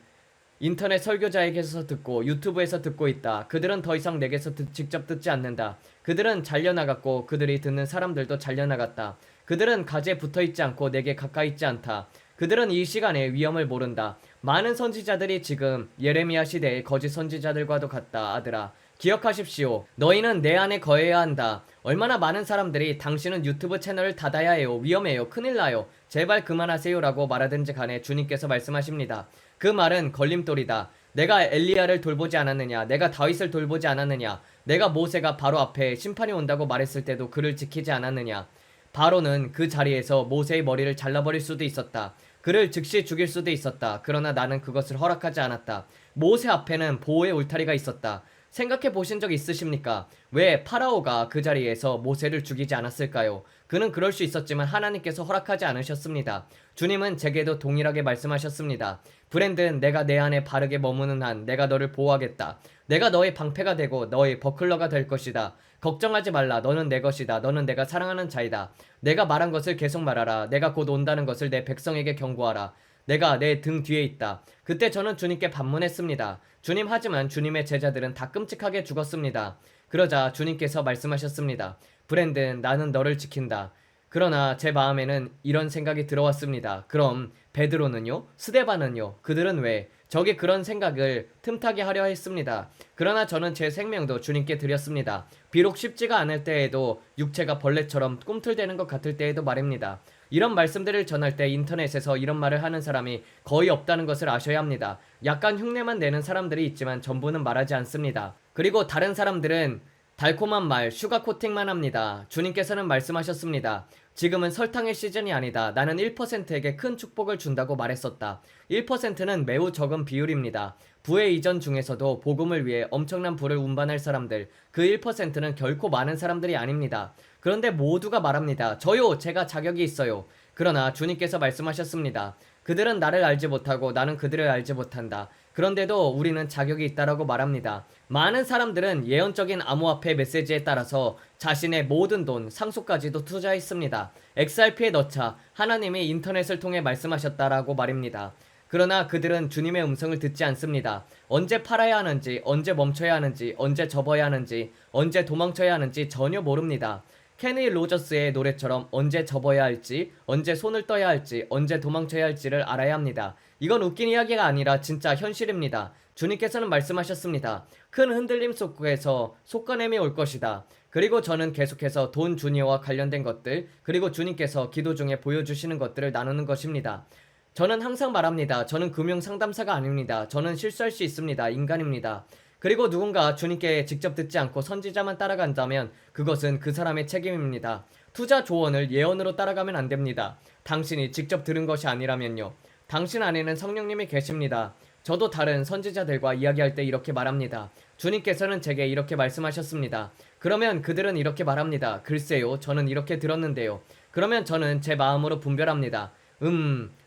인터넷 설교자에게서 듣고 유튜브에서 듣고 있다. 그들은 더 이상 내게서 직접 듣지 않는다. 그들은 잘려나갔고 그들이 듣는 사람들도 잘려나갔다. 그들은 가지에 붙어있지 않고 내게 가까이 있지 않다. 그들은 이 시간에 위험을 모른다. 많은 선지자들이 지금 예레미야 시대의 거짓 선지자들과도 같다. 아들아, 기억하십시오. 너희는 내 안에 거해야 한다. 얼마나 많은 사람들이 당신은 유튜브 채널을 닫아야 해요. 위험해요. 큰일 나요. 제발 그만하세요. 라고 말하든지 간에 주님께서 말씀하십니다. 그 말은 걸림돌이다. 내가 엘리야를 돌보지 않았느냐? 내가 다윗을 돌보지 않았느냐? 내가 모세가 바로 앞에 심판이 온다고 말했을 때도 그를 지키지 않았느냐? 바로는 그 자리에서 모세의 머리를 잘라버릴 수도 있었다. 그를 즉시 죽일 수도 있었다. 그러나 나는 그것을 허락하지 않았다. 모세 앞에는 보호의 울타리가 있었다. 생각해 보신 적 있으십니까? 왜 파라오가 그 자리에서 모세를 죽이지 않았을까요? 그는 그럴 수 있었지만 하나님께서 허락하지 않으셨습니다. 주님은 제게도 동일하게 말씀하셨습니다. 브랜든, 내가 내 안에 바르게 머무는 한 내가 너를 보호하겠다. 내가 너의 방패가 되고 너의 버클러가 될 것이다. 걱정하지 말라. 너는 내 것이다. 너는 내가 사랑하는 자이다. 내가 말한 것을 계속 말하라. 내가 곧 온다는 것을 내 백성에게 경고하라. 내가 내 등 뒤에 있다. 그때 저는 주님께 반문했습니다. 주님, 하지만 주님의 제자들은 다 끔찍하게 죽었습니다. 그러자 주님께서 말씀하셨습니다. 브랜든, 나는 너를 지킨다. 그러나 제 마음에는 이런 생각이 들어왔습니다. 그럼 베드로는요? 스데반은요? 그들은 왜? 적이 그런 생각을 틈타게 하려 했습니다. 그러나 저는 제 생명도 주님께 드렸습니다. 비록 쉽지가 않을 때에도, 육체가 벌레처럼 꿈틀대는 것 같을 때에도 말입니다. 이런 말씀들을 전할 때 인터넷에서 이런 말을 하는 사람이 거의 없다는 것을 아셔야 합니다. 약간 흉내만 내는 사람들이 있지만 전부는 말하지 않습니다. 그리고 다른 사람들은 달콤한 말, 슈가 코팅만 합니다. 주님께서는 말씀하셨습니다. 지금은 설탕의 시즌이 아니다. 나는 1%에게 큰 축복을 준다고 말했었다. 1%는 매우 적은 비율입니다. 부의 이전 중에서도 복음을 위해 엄청난 부를 운반할 사람들, 그 1%는 결코 많은 사람들이 아닙니다. 그런데 모두가 말합니다. 저요, 제가 자격이 있어요. 그러나 주님께서 말씀하셨습니다. 그들은 나를 알지 못하고 나는 그들을 알지 못한다. 그런데도 우리는 자격이 있다라고 말합니다. 많은 사람들은 예언적인 암호화폐 메시지에 따라서 자신의 모든 돈, 상속까지도 투자했습니다. XRP에 넣자 하나님이 인터넷을 통해 말씀하셨다라고 말입니다. 그러나 그들은 주님의 음성을 듣지 않습니다. 언제 팔아야 하는지, 언제 멈춰야 하는지, 언제 접어야 하는지, 언제 도망쳐야 하는지 전혀 모릅니다. 케니 로저스의 노래처럼 언제 접어야 할지, 언제 손을 떠야 할지, 언제 도망쳐야 할지를 알아야 합니다. 이건 웃긴 이야기가 아니라 진짜 현실입니다. 주님께서는 말씀하셨습니다. 큰 흔들림 속에서 속가냄이 올 것이다. 그리고 저는 계속해서 돈 주니어와 관련된 것들, 그리고 주님께서 기도 중에 보여주시는 것들을 나누는 것입니다. 저는 항상 말합니다. 저는 금융 상담사가 아닙니다. 저는 실수할 수 있습니다. 인간입니다. 그리고 누군가 주님께 직접 듣지 않고 선지자만 따라간다면 그것은 그 사람의 책임입니다. 투자 조언을 예언으로 따라가면 안 됩니다. 당신이 직접 들은 것이 아니라면요. 당신 안에는 성령님이 계십니다. 저도 다른 선지자들과 이야기할 때 이렇게 말합니다. 주님께서는 제게 이렇게 말씀하셨습니다. 그러면 그들은 이렇게 말합니다. 글쎄요, 저는 이렇게 들었는데요. 그러면 저는 제 마음으로 분별합니다.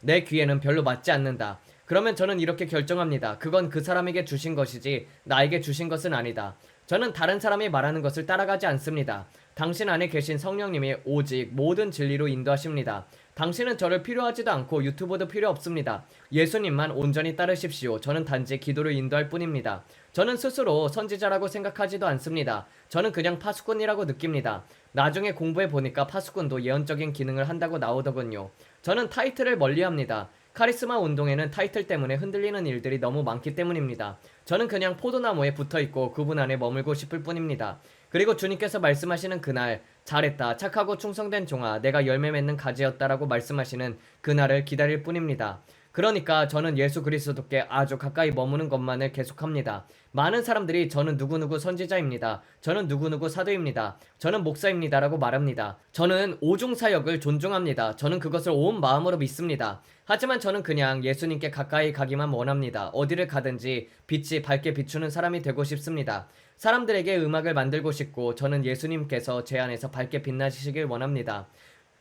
내 귀에는 별로 맞지 않는다. 그러면 저는 이렇게 결정합니다. 그건 그 사람에게 주신 것이지 나에게 주신 것은 아니다. 저는 다른 사람이 말하는 것을 따라가지 않습니다. 당신 안에 계신 성령님이 오직 모든 진리로 인도하십니다. 당신은 저를 필요하지도 않고 유튜브도 필요 없습니다. 예수님만 온전히 따르십시오. 저는 단지 기도를 인도할 뿐입니다. 저는 스스로 선지자라고 생각하지도 않습니다. 저는 그냥 파수꾼이라고 느낍니다. 나중에 공부해 보니까 파수꾼도 예언적인 기능을 한다고 나오더군요. 저는 타이틀을 멀리합니다. 카리스마 운동에는 타이틀 때문에 흔들리는 일들이 너무 많기 때문입니다. 저는 그냥 포도나무에 붙어있고 그분 안에 머물고 싶을 뿐입니다. 그리고 주님께서 말씀하시는 그날, 잘했다, 착하고 충성된 종아, 내가 열매 맺는 가지였다라고 말씀하시는 그날을 기다릴 뿐입니다. 그러니까 저는 예수 그리스도께 아주 가까이 머무는 것만을 계속합니다. 많은 사람들이 저는 누구누구 선지자입니다. 저는 누구누구 사도입니다. 저는 목사입니다라고 말합니다. 저는 오중사역을 존중합니다. 저는 그것을 온 마음으로 믿습니다. 하지만 저는 그냥 예수님께 가까이 가기만 원합니다. 어디를 가든지 빛이 밝게 비추는 사람이 되고 싶습니다. 사람들에게 음악을 만들고 싶고 저는 예수님께서 제 안에서 밝게 빛나시길 원합니다.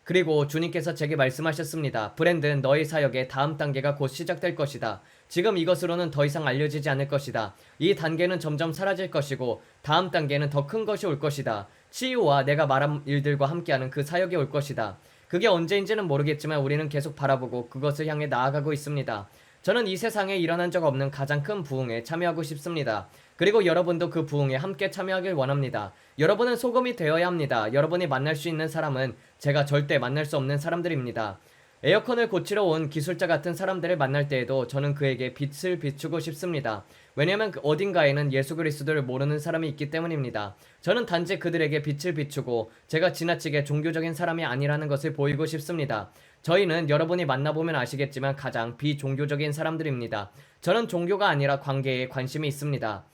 그리고 주님께서 제게 말씀하셨습니다. 브랜든, 너의 사역의 다음 단계가 곧 시작될 것이다. 지금 이것으로는 더 이상 알려지지 않을 것이다. 이 단계는 점점 사라질 것이고 다음 단계는 더 큰 것이 올 것이다. CEO와 내가 말한 일들과 함께하는 그 사역이 올 것이다. 그게 언제인지는 모르겠지만 우리는 계속 바라보고 그것을 향해 나아가고 있습니다. 저는 이 세상에 일어난 적 없는 가장 큰 부흥에 참여하고 싶습니다. 그리고 여러분도 그 부흥에 함께 참여하길 원합니다. 여러분은 소금이 되어야 합니다. 여러분이 만날 수 있는 사람은 제가 절대 만날 수 없는 사람들입니다. 에어컨을 고치러 온 기술자 같은 사람들을 만날 때에도 저는 그에게 빛을 비추고 싶습니다. 왜냐하면 어딘가에는 예수 그리스도를 모르는 사람이 있기 때문입니다. 저는 단지 그들에게 빛을 비추고 제가 지나치게 종교적인 사람이 아니라는 것을 보이고 싶습니다. 저희는 여러분이 만나보면 아시겠지만 가장 비종교적인 사람들입니다. 저는 종교가 아니라 관계에 관심이 있습니다.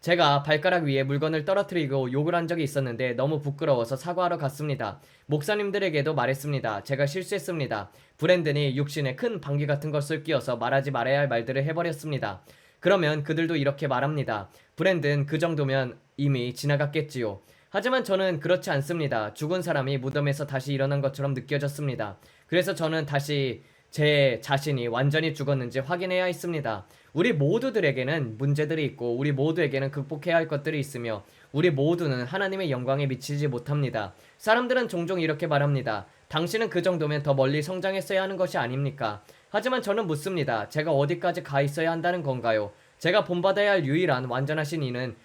제가 발가락 위에 물건을 떨어뜨리고 욕을 한 적이 있었는데 너무 부끄러워서 사과하러 갔습니다. 목사님들에게도 말했습니다. 제가 실수했습니다. 브랜든이 육신에 큰 방귀 같은 것을 끼워서 말하지 말아야 할 말들을 해버렸습니다. 그러면 그들도 이렇게 말합니다. 브랜든 그 정도면 이미 지나갔겠지요. 하지만 저는 그렇지 않습니다. 죽은 사람이 무덤에서 다시 일어난 것처럼 느껴졌습니다. 그래서 저는 다시 제 자신이 완전히 죽었는지 확인해야 했습니다. 우리 모두들에게는 문제들이 있고 우리 모두에게는 극복해야 할 것들이 있으며 우리 모두는 하나님의 영광에 미치지 못합니다. 사람들은 종종 이렇게 말합니다. 당신은 그 정도면 더 멀리 성장했어야 하는 것이 아닙니까? 하지만 저는 묻습니다. 제가 어디까지 가 있어야 한다는 건가요? 제가 본받아야 할 유일한 완전하신 이는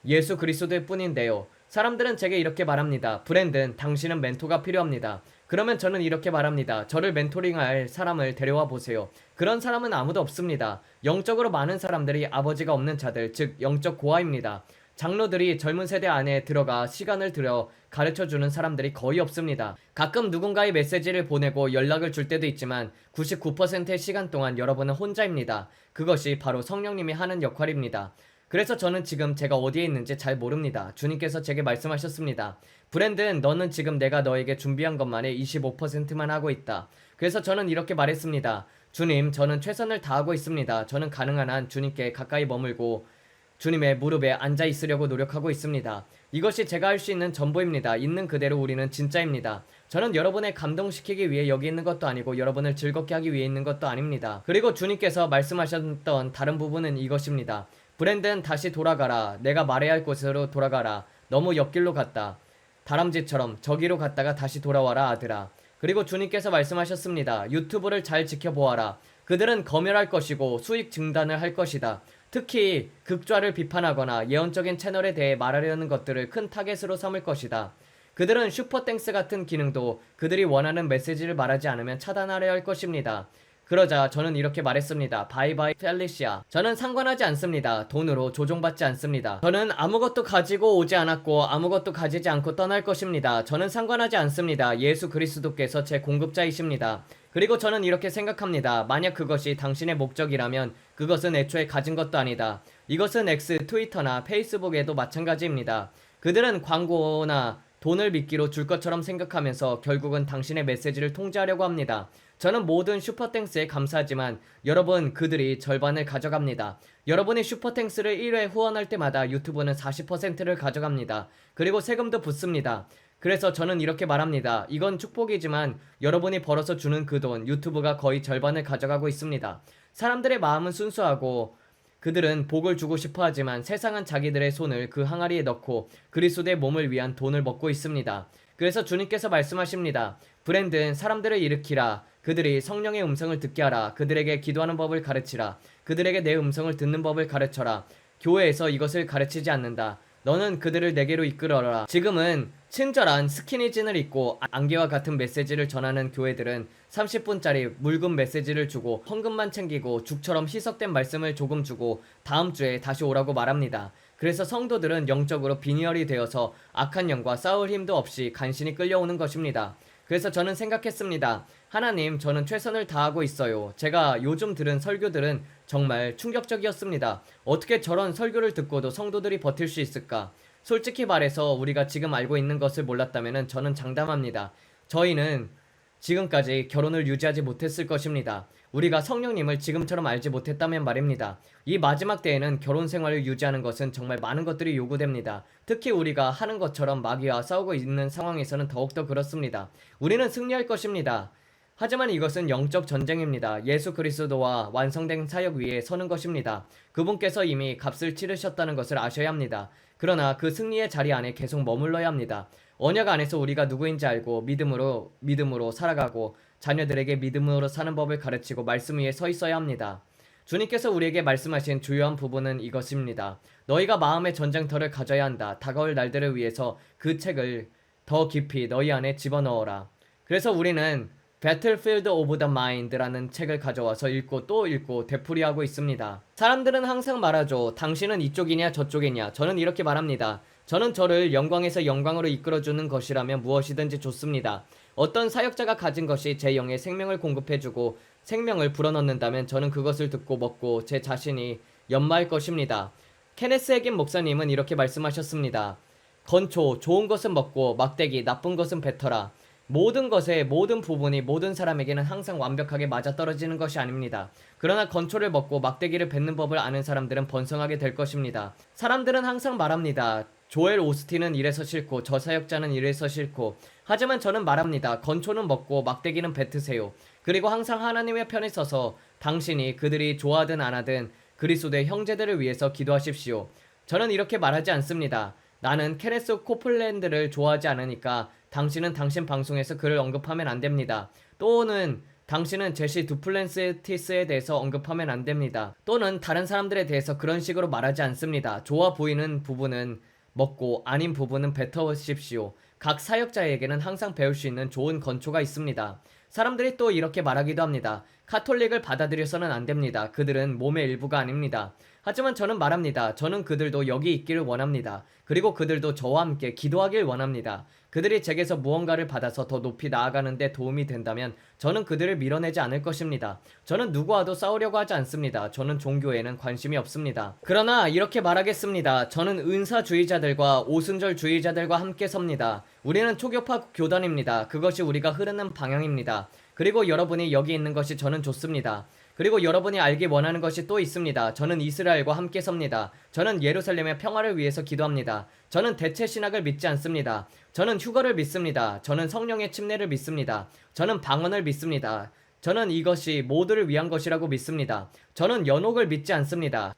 예수 그리스도일 뿐인데요. 사람들은 제게 이렇게 말합니다. 브랜든, 당신은 멘토가 필요합니다. 그러면 저는 이렇게 말합니다. 저를 멘토링할 사람을 데려와 보세요. 그런 사람은 아무도 없습니다. 영적으로 많은 사람들이 아버지가 없는 자들, 즉 영적 고아입니다. 장로들이 젊은 세대 안에 들어가 시간을 들여 가르쳐주는 사람들이 거의 없습니다. 가끔 누군가의 메시지를 보내고 연락을 줄 때도 있지만 99%의 시간 동안 여러분은 혼자입니다. 그것이 바로 성령님이 하는 역할입니다. 그래서 저는 지금 제가 어디에 있는지 잘 모릅니다. 주님께서 제게 말씀하셨습니다. 브랜든, 너는 지금 내가 너에게 준비한 것만의 25%만 하고 있다. 그래서 저는 이렇게 말했습니다. 주님, 저는 최선을 다하고 있습니다. 저는 가능한 한 주님께 가까이 머물고 주님의 무릎에 앉아 있으려고 노력하고 있습니다. 이것이 제가 할 수 있는 전부입니다. 있는 그대로 우리는 진짜입니다. 저는 여러분을 감동시키기 위해 여기 있는 것도 아니고 여러분을 즐겁게 하기 위해 있는 것도 아닙니다. 그리고 주님께서 말씀하셨던 다른 부분은 이것입니다. 브랜든, 다시 돌아가라. 내가 말해야 할 곳으로 돌아가라. 너무 옆길로 갔다. 다람쥐처럼 저기로 갔다가 다시 돌아와라, 아들아. 그리고 주님께서 말씀하셨습니다. 유튜브를 잘 지켜보아라. 그들은 검열할 것이고 수익 증단을 할 것이다. 특히 극좌를 비판하거나 예언적인 채널에 대해 말하려는 것들을 큰 타겟으로 삼을 것이다. 그들은 슈퍼땡스 같은 기능도 그들이 원하는 메시지를 말하지 않으면 차단하려 할 것입니다. 그러자 저는 이렇게 말했습니다. 바이바이 펠리시아. 저는 상관하지 않습니다. 돈으로 조종받지 않습니다. 저는 아무것도 가지고 오지 않았고 아무것도 가지지 않고 떠날 것입니다. 저는 상관하지 않습니다. 예수 그리스도께서 제 공급자이십니다. 그리고 저는 이렇게 생각합니다. 만약 그것이 당신의 목적이라면 그것은 애초에 가진 것도 아니다. 이것은 X, 트위터나 페이스북에도 마찬가지입니다. 그들은 광고나 돈을 미끼로 줄 것처럼 생각하면서 결국은 당신의 메시지를 통제하려고 합니다. 저는 모든 슈퍼땡스에 감사하지만 여러분, 그들이 절반을 가져갑니다. 여러분이 슈퍼땡스를 1회 후원할 때마다 유튜브는 40%를 가져갑니다. 그리고 세금도 붙습니다. 그래서 저는 이렇게 말합니다. 이건 축복이지만 여러분이 벌어서 주는 그 돈, 유튜브가 거의 절반을 가져가고 있습니다. 사람들의 마음은 순수하고 그들은 복을 주고 싶어 하지만 세상은 자기들의 손을 그 항아리에 넣고 그리스도의 몸을 위한 돈을 먹고 있습니다. 그래서 주님께서 말씀하십니다. 브랜든, 사람들을 일으키라. 그들이 성령의 음성을 듣게 하라. 그들에게 기도하는 법을 가르치라. 그들에게 내 음성을 듣는 법을 가르쳐라. 교회에서 이것을 가르치지 않는다. 너는 그들을 내게로 이끌어라. 지금은 친절한 스키니진을 입고 안개와 같은 메시지를 전하는 교회들은 30분짜리 묽은 메시지를 주고 헌금만 챙기고 죽처럼 희석된 말씀을 조금 주고 다음 주에 다시 오라고 말합니다. 그래서 성도들은 영적으로 빈혈이 되어서 악한 영과 싸울 힘도 없이 간신히 끌려오는 것입니다. 그래서 저는 생각했습니다. 하나님, 저는 최선을 다하고 있어요. 제가 요즘 들은 설교들은 정말 충격적이었습니다. 어떻게 저런 설교를 듣고도 성도들이 버틸 수 있을까? 솔직히 말해서 우리가 지금 알고 있는 것을 몰랐다면 저는 장담합니다. 저희는 지금까지 결혼을 유지하지 못했을 것입니다. 우리가 성령님을 지금처럼 알지 못했다면 말입니다. 이 마지막 때에는 결혼 생활을 유지하는 것은 정말 많은 것들이 요구됩니다. 특히 우리가 하는 것처럼 마귀와 싸우고 있는 상황에서는 더욱더 그렇습니다. 우리는 승리할 것입니다. 하지만 이것은 영적 전쟁입니다. 예수 그리스도와 완성된 사역 위에 서는 것입니다. 그분께서 이미 값을 치르셨다는 것을 아셔야 합니다. 그러나 그 승리의 자리 안에 계속 머물러야 합니다. 언약 안에서 우리가 누구인지 알고 믿음으로 살아가고 자녀들에게 믿음으로 사는 법을 가르치고 말씀 위에 서 있어야 합니다. 주님께서 우리에게 말씀하신 주요한 부분은 이것입니다. 너희가 마음의 전쟁터를 가져야 한다. 다가올 날들을 위해서 그 책을 더 깊이 너희 안에 집어넣어라. 그래서 우리는 Battlefield of the Mind라는 책을 가져와서 읽고 또 읽고 되풀이하고 있습니다. 사람들은 항상 말하죠. 당신은 이쪽이냐 저쪽이냐. 저는 이렇게 말합니다. 저는 저를 영광에서 영광으로 이끌어주는 것이라면 무엇이든지 좋습니다. 어떤 사역자가 가진 것이 제 영에 생명을 공급해주고 생명을 불어넣는다면 저는 그것을 듣고 먹고 제 자신이 연마할 것입니다. 케네스 해긴 목사님은 이렇게 말씀하셨습니다. 건초, 좋은 것은 먹고 막대기, 나쁜 것은 뱉어라. 모든 것의 모든 부분이 모든 사람에게는 항상 완벽하게 맞아떨어지는 것이 아닙니다. 그러나 건초를 먹고 막대기를 뱉는 법을 아는 사람들은 번성하게 될 것입니다. 사람들은 항상 말합니다. 조엘 오스틴은 이래서 싫고 저 사역자는 이래서 싫고 하지만 저는 말합니다. 건초는 먹고 막대기는 뱉으세요. 그리고 항상 하나님의 편에 서서 당신이 그들이 좋아하든 안 하든 그리스도의 형제들을 위해서 기도하십시오. 저는 이렇게 말하지 않습니다. 나는 케네스 코플랜드를 좋아하지 않으니까 당신은 당신 방송에서 그를 언급하면 안 됩니다. 또는 당신은 제시 두플랜티스에 대해서 언급하면 안 됩니다. 또는 다른 사람들에 대해서 그런 식으로 말하지 않습니다. 좋아 보이는 부분은 먹고 아닌 부분은 뱉어십시오. 각 사역자에게는 항상 배울 수 있는 좋은 건초가 있습니다. 사람들이 또 이렇게 말하기도 합니다. 카톨릭을 받아들여서는 안 됩니다. 그들은 몸의 일부가 아닙니다. 하지만 저는 말합니다. 저는 그들도 여기 있기를 원합니다. 그리고 그들도 저와 함께 기도하길 원합니다. 그들이 제게서 무언가를 받아서 더 높이 나아가는 데 도움이 된다면 저는 그들을 밀어내지 않을 것입니다. 저는 누구와도 싸우려고 하지 않습니다. 저는 종교에는 관심이 없습니다. 그러나 이렇게 말하겠습니다. 저는 은사주의자들과 오순절주의자들과 함께 섭니다. 우리는 초교파 교단입니다. 그것이 우리가 흐르는 방향입니다. 그리고 여러분이 여기 있는 것이 저는 좋습니다. 그리고 여러분이 알기 원하는 것이 또 있습니다. 저는 이스라엘과 함께 섭니다. 저는 예루살렘의 평화를 위해서 기도합니다. 저는 대체 신학을 믿지 않습니다. 저는 휴거를 믿습니다. 저는 성령의 침례를 믿습니다. 저는 방언을 믿습니다. 저는 이것이 모두를 위한 것이라고 믿습니다. 저는 연옥을 믿지 않습니다.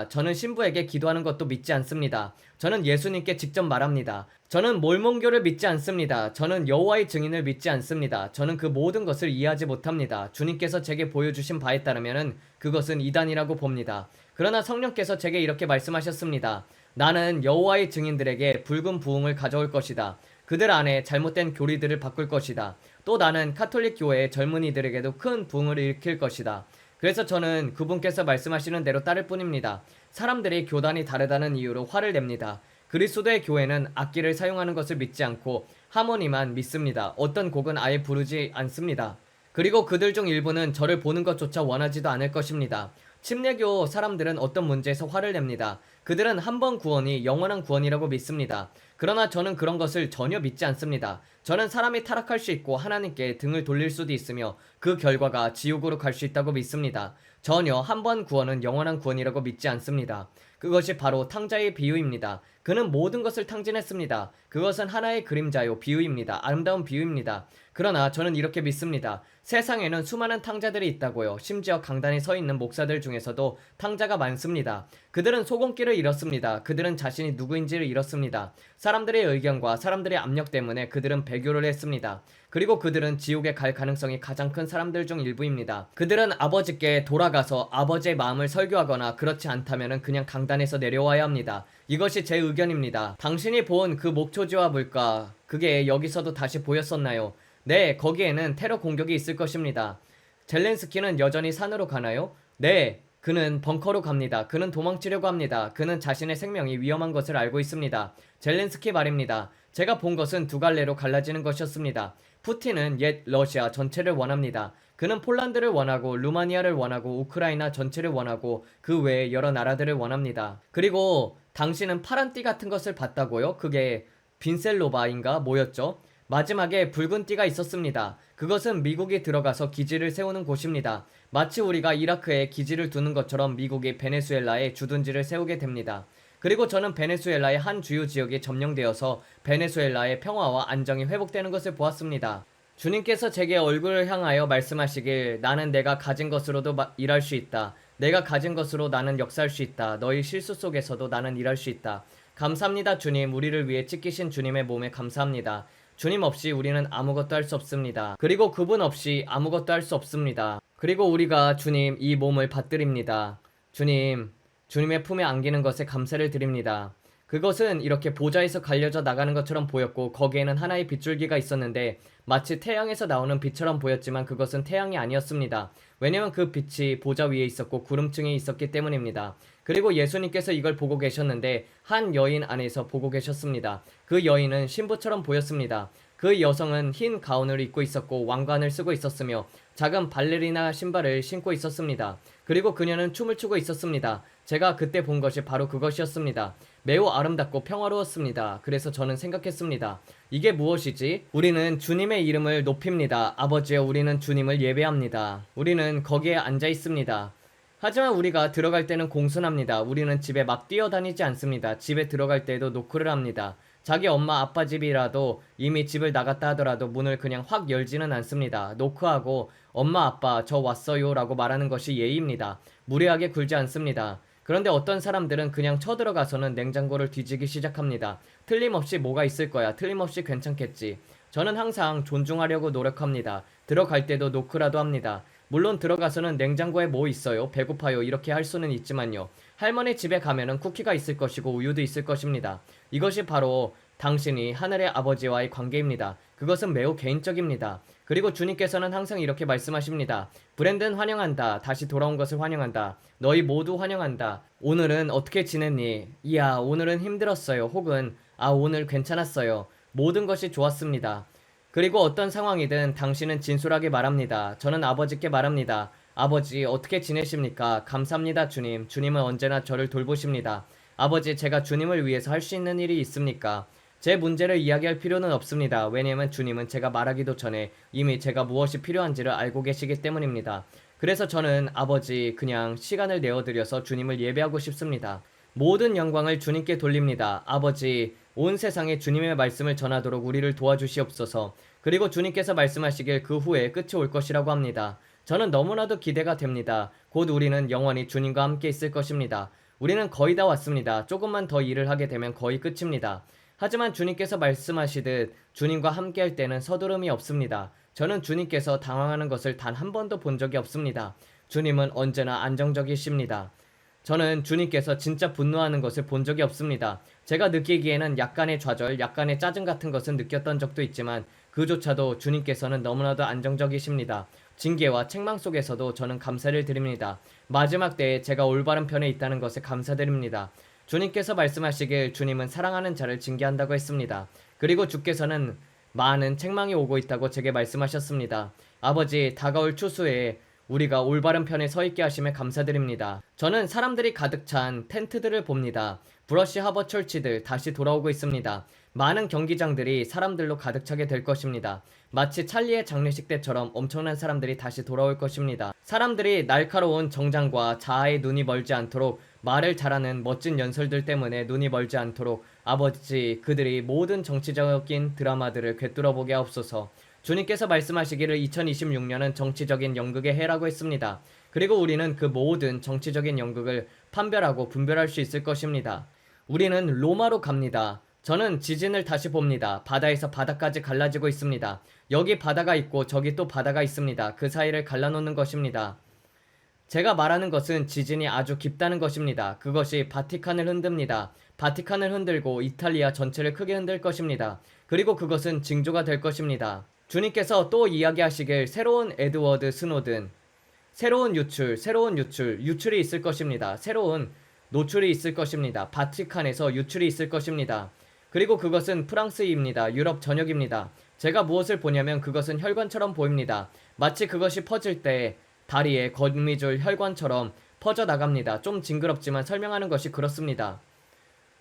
저는 신부에게 기도하는 것도 믿지 않습니다. 저는 예수님께 직접 말합니다. 저는 몰몬교를 믿지 않습니다. 저는 여호와의 증인을 믿지 않습니다. 저는 그 모든 것을 이해하지 못합니다. 주님께서 제게 보여주신 바에 따르면 그것은 이단이라고 봅니다. 그러나 성령께서 제게 이렇게 말씀하셨습니다. 나는 여호와의 증인들에게 붉은 부흥을 가져올 것이다. 그들 안에 잘못된 교리들을 바꿀 것이다. 또 나는 카톨릭 교회의 젊은이들에게도 큰 부흥을 일으킬 것이다. 그래서 저는 그분께서 말씀하시는 대로 따를 뿐입니다. 사람들이 교단이 다르다는 이유로 화를 냅니다. 그리스도의 교회는 악기를 사용하는 것을 믿지 않고 하모니만 믿습니다. 어떤 곡은 아예 부르지 않습니다. 그리고 그들 중 일부는 저를 보는 것조차 원하지도 않을 것입니다. 침례교 사람들은 어떤 문제에서 화를 냅니다. 그들은 한 번 구원이 영원한 구원이라고 믿습니다. 그러나 저는 그런 것을 전혀 믿지 않습니다. 저는 사람이 타락할 수 있고 하나님께 등을 돌릴 수도 있으며 그 결과가 지옥으로 갈 수 있다고 믿습니다. 전혀 한 번 구원은 영원한 구원이라고 믿지 않습니다. 그것이 바로 탕자의 비유입니다. 그는 모든 것을 탕진했습니다. 그것은 하나의 그림자요 비유입니다. 아름다운 비유입니다. 그러나 저는 이렇게 믿습니다. 세상에는 수많은 탕자들이 있다고요. 심지어 강단에 서 있는 목사들 중에서도 탕자가 많습니다. 그들은 소곤기를 잃었습니다. 그들은 자신이 누구인지를 잃었습니다. 사람들의 의견과 사람들의 압력 때문에 그들은 배교를 했습니다. 그리고 그들은 지옥에 갈 가능성이 가장 큰 사람들 중 일부입니다. 그들은 아버지께 돌아가서 아버지의 마음을 설교하거나 그렇지 않다면 그냥 강단에서 내려와야 합니다. 이것이 제 의견입니다. 당신이 본 그 목초지와 물가, 그게 여기서도 다시 보였었나요? 네, 거기에는 테러 공격이 있을 것입니다. 젤렌스키는 여전히 산으로 가나요? 네, 그는 벙커로 갑니다. 그는 도망치려고 합니다. 그는 자신의 생명이 위험한 것을 알고 있습니다. 젤렌스키 말입니다. 제가 본 것은 두 갈래로 갈라지는 것이었습니다. 푸틴은 옛 러시아 전체를 원합니다. 그는 폴란드를 원하고 루마니아를 원하고 우크라이나 전체를 원하고 그 외에 여러 나라들을 원합니다. 그리고 당신은 파란 띠 같은 것을 봤다고요? 그게 빈셀로바인가 뭐였죠? 마지막에 붉은 띠가 있었습니다. 그것은 미국이 들어가서 기지를 세우는 곳입니다. 마치 우리가 이라크에 기지를 두는 것처럼 미국이 베네수엘라에 주둔지를 세우게 됩니다. 그리고 저는 베네수엘라의 한 주요 지역이 점령되어서 베네수엘라의 평화와 안정이 회복되는 것을 보았습니다. 주님께서 제게 얼굴을 향하여 말씀하시길 나는 내가 가진 것으로도 일할 수 있다. 내가 가진 것으로 나는 역사할 수 있다. 너희 실수 속에서도 나는 일할 수 있다. 감사합니다 주님. 우리를 위해 찢기신 주님의 몸에 감사합니다. 주님 없이 우리는 아무것도 할 수 없습니다. 그리고 그분 없이 아무것도 할 수 없습니다. 그리고 우리가 주님 이 몸을 받드립니다. 주님, 주님의 품에 안기는 것에 감사를 드립니다. 그것은 이렇게 보좌에서 갈려져 나가는 것처럼 보였고 거기에는 하나의 빗줄기가 있었는데 마치 태양에서 나오는 빛처럼 보였지만 그것은 태양이 아니었습니다. 왜냐면 그 빛이 보좌 위에 있었고 구름층에 있었기 때문입니다. 그리고 예수님께서 이걸 보고 계셨는데 한 여인 안에서 보고 계셨습니다. 그 여인은 신부처럼 보였습니다. 그 여성은 흰 가운을 입고 있었고 왕관을 쓰고 있었으며 작은 발레리나 신발을 신고 있었습니다. 그리고 그녀는 춤을 추고 있었습니다. 제가 그때 본 것이 바로 그것이었습니다. 매우 아름답고 평화로웠습니다. 그래서 저는 생각했습니다. 이게 무엇이지? 우리는 주님의 이름을 높입니다. 아버지여, 우리는 주님을 예배합니다. 우리는 거기에 앉아 있습니다. 하지만 우리가 들어갈 때는 공손합니다. 우리는 집에 막 뛰어다니지 않습니다. 집에 들어갈 때에도 노크를 합니다. 자기 엄마 아빠 집이라도 이미 집을 나갔다 하더라도 문을 그냥 확 열지는 않습니다. 노크하고 엄마 아빠 저 왔어요 라고 말하는 것이 예의입니다. 무례하게 굴지 않습니다. 그런데 어떤 사람들은 그냥 쳐들어가서는 냉장고를 뒤지기 시작합니다. 틀림없이 뭐가 있을 거야. 틀림없이 괜찮겠지. 저는 항상 존중하려고 노력합니다. 들어갈 때도 노크라도 합니다. 물론 들어가서는 냉장고에 뭐 있어요? 배고파요? 이렇게 할 수는 있지만요. 할머니 집에 가면은 쿠키가 있을 것이고 우유도 있을 것입니다. 이것이 바로 당신이 하늘의 아버지와의 관계입니다. 그것은 매우 개인적입니다. 그리고 주님께서는 항상 이렇게 말씀하십니다. 브랜든 환영한다. 다시 돌아온 것을 환영한다. 너희 모두 환영한다. 오늘은 어떻게 지냈니? 이야, 오늘은 힘들었어요. 혹은 오늘 괜찮았어요. 모든 것이 좋았습니다. 그리고 어떤 상황이든 당신은 진솔하게 말합니다. 저는 아버지께 말합니다. 아버지, 어떻게 지내십니까? 감사합니다, 주님. 주님은 언제나 저를 돌보십니다. 아버지, 제가 주님을 위해서 할 수 있는 일이 있습니까? 제 문제를 이야기할 필요는 없습니다. 왜냐하면 주님은 제가 말하기도 전에 이미 제가 무엇이 필요한지를 알고 계시기 때문입니다. 그래서 저는 아버지, 그냥 시간을 내어드려서 주님을 예배하고 싶습니다. 모든 영광을 주님께 돌립니다. 아버지, 온 세상에 주님의 말씀을 전하도록 우리를 도와주시옵소서. 그리고 주님께서 말씀하시길 그 후에 끝이 올 것이라고 합니다. 저는 너무나도 기대가 됩니다. 곧 우리는 영원히 주님과 함께 있을 것입니다. 우리는 거의 다 왔습니다. 조금만 더 일을 하게 되면 거의 끝입니다. 하지만 주님께서 말씀하시듯 주님과 함께 할 때는 서두름이 없습니다. 저는 주님께서 당황하는 것을 단 한 번도 본 적이 없습니다. 주님은 언제나 안정적이십니다. 저는 주님께서 진짜 분노하는 것을 본 적이 없습니다. 제가 느끼기에는 약간의 좌절, 약간의 짜증 같은 것은 느꼈던 적도 있지만 그조차도 주님께서는 너무나도 안정적이십니다. 징계와 책망 속에서도 저는 감사를 드립니다. 마지막 때에 제가 올바른 편에 있다는 것에 감사드립니다. 주님께서 말씀하시길 주님은 사랑하는 자를 징계한다고 했습니다. 그리고 주께서는 많은 책망이 오고 있다고 제게 말씀하셨습니다. 아버지, 다가올 추수에 우리가 올바른 편에 서 있게 하심에 감사드립니다. 저는 사람들이 가득 찬 텐트들을 봅니다. 브러쉬 하버 철치들 다시 돌아오고 있습니다. 많은 경기장들이 사람들로 가득 차게 될 것입니다. 마치 찰리의 장례식 때처럼 엄청난 사람들이 다시 돌아올 것입니다. 사람들이 날카로운 정장과 자아의 눈이 멀지 않도록 말을 잘하는 멋진 연설들 때문에 눈이 멀지 않도록 아버지, 그들이 모든 정치적인 드라마들을 꿰뚫어보게 하옵소서. 주님께서 말씀하시기를 2026년은 정치적인 연극의 해라고 했습니다. 그리고 우리는 그 모든 정치적인 연극을 판별하고 분별할 수 있을 것입니다. 우리는 로마로 갑니다. 저는 지진을 다시 봅니다. 바다에서 바다까지 갈라지고 있습니다. 여기 바다가 있고 저기 또 바다가 있습니다. 그 사이를 갈라놓는 것입니다. 제가 말하는 것은 지진이 아주 깊다는 것입니다. 그것이 바티칸을 흔듭니다. 바티칸을 흔들고 이탈리아 전체를 크게 흔들 것입니다. 그리고 그것은 징조가 될 것입니다. 주님께서 또 이야기하시길 새로운 에드워드 스노든, 새로운 유출이 있을 것입니다. 새로운 노출이 있을 것입니다. 바티칸에서 유출이 있을 것입니다. 그리고 그것은 프랑스입니다. 유럽 전역입니다. 제가 무엇을 보냐면 그것은 혈관처럼 보입니다. 마치 그것이 퍼질 때 다리에 거미줄 혈관처럼 퍼져나갑니다. 좀 징그럽지만 설명하는 것이 그렇습니다.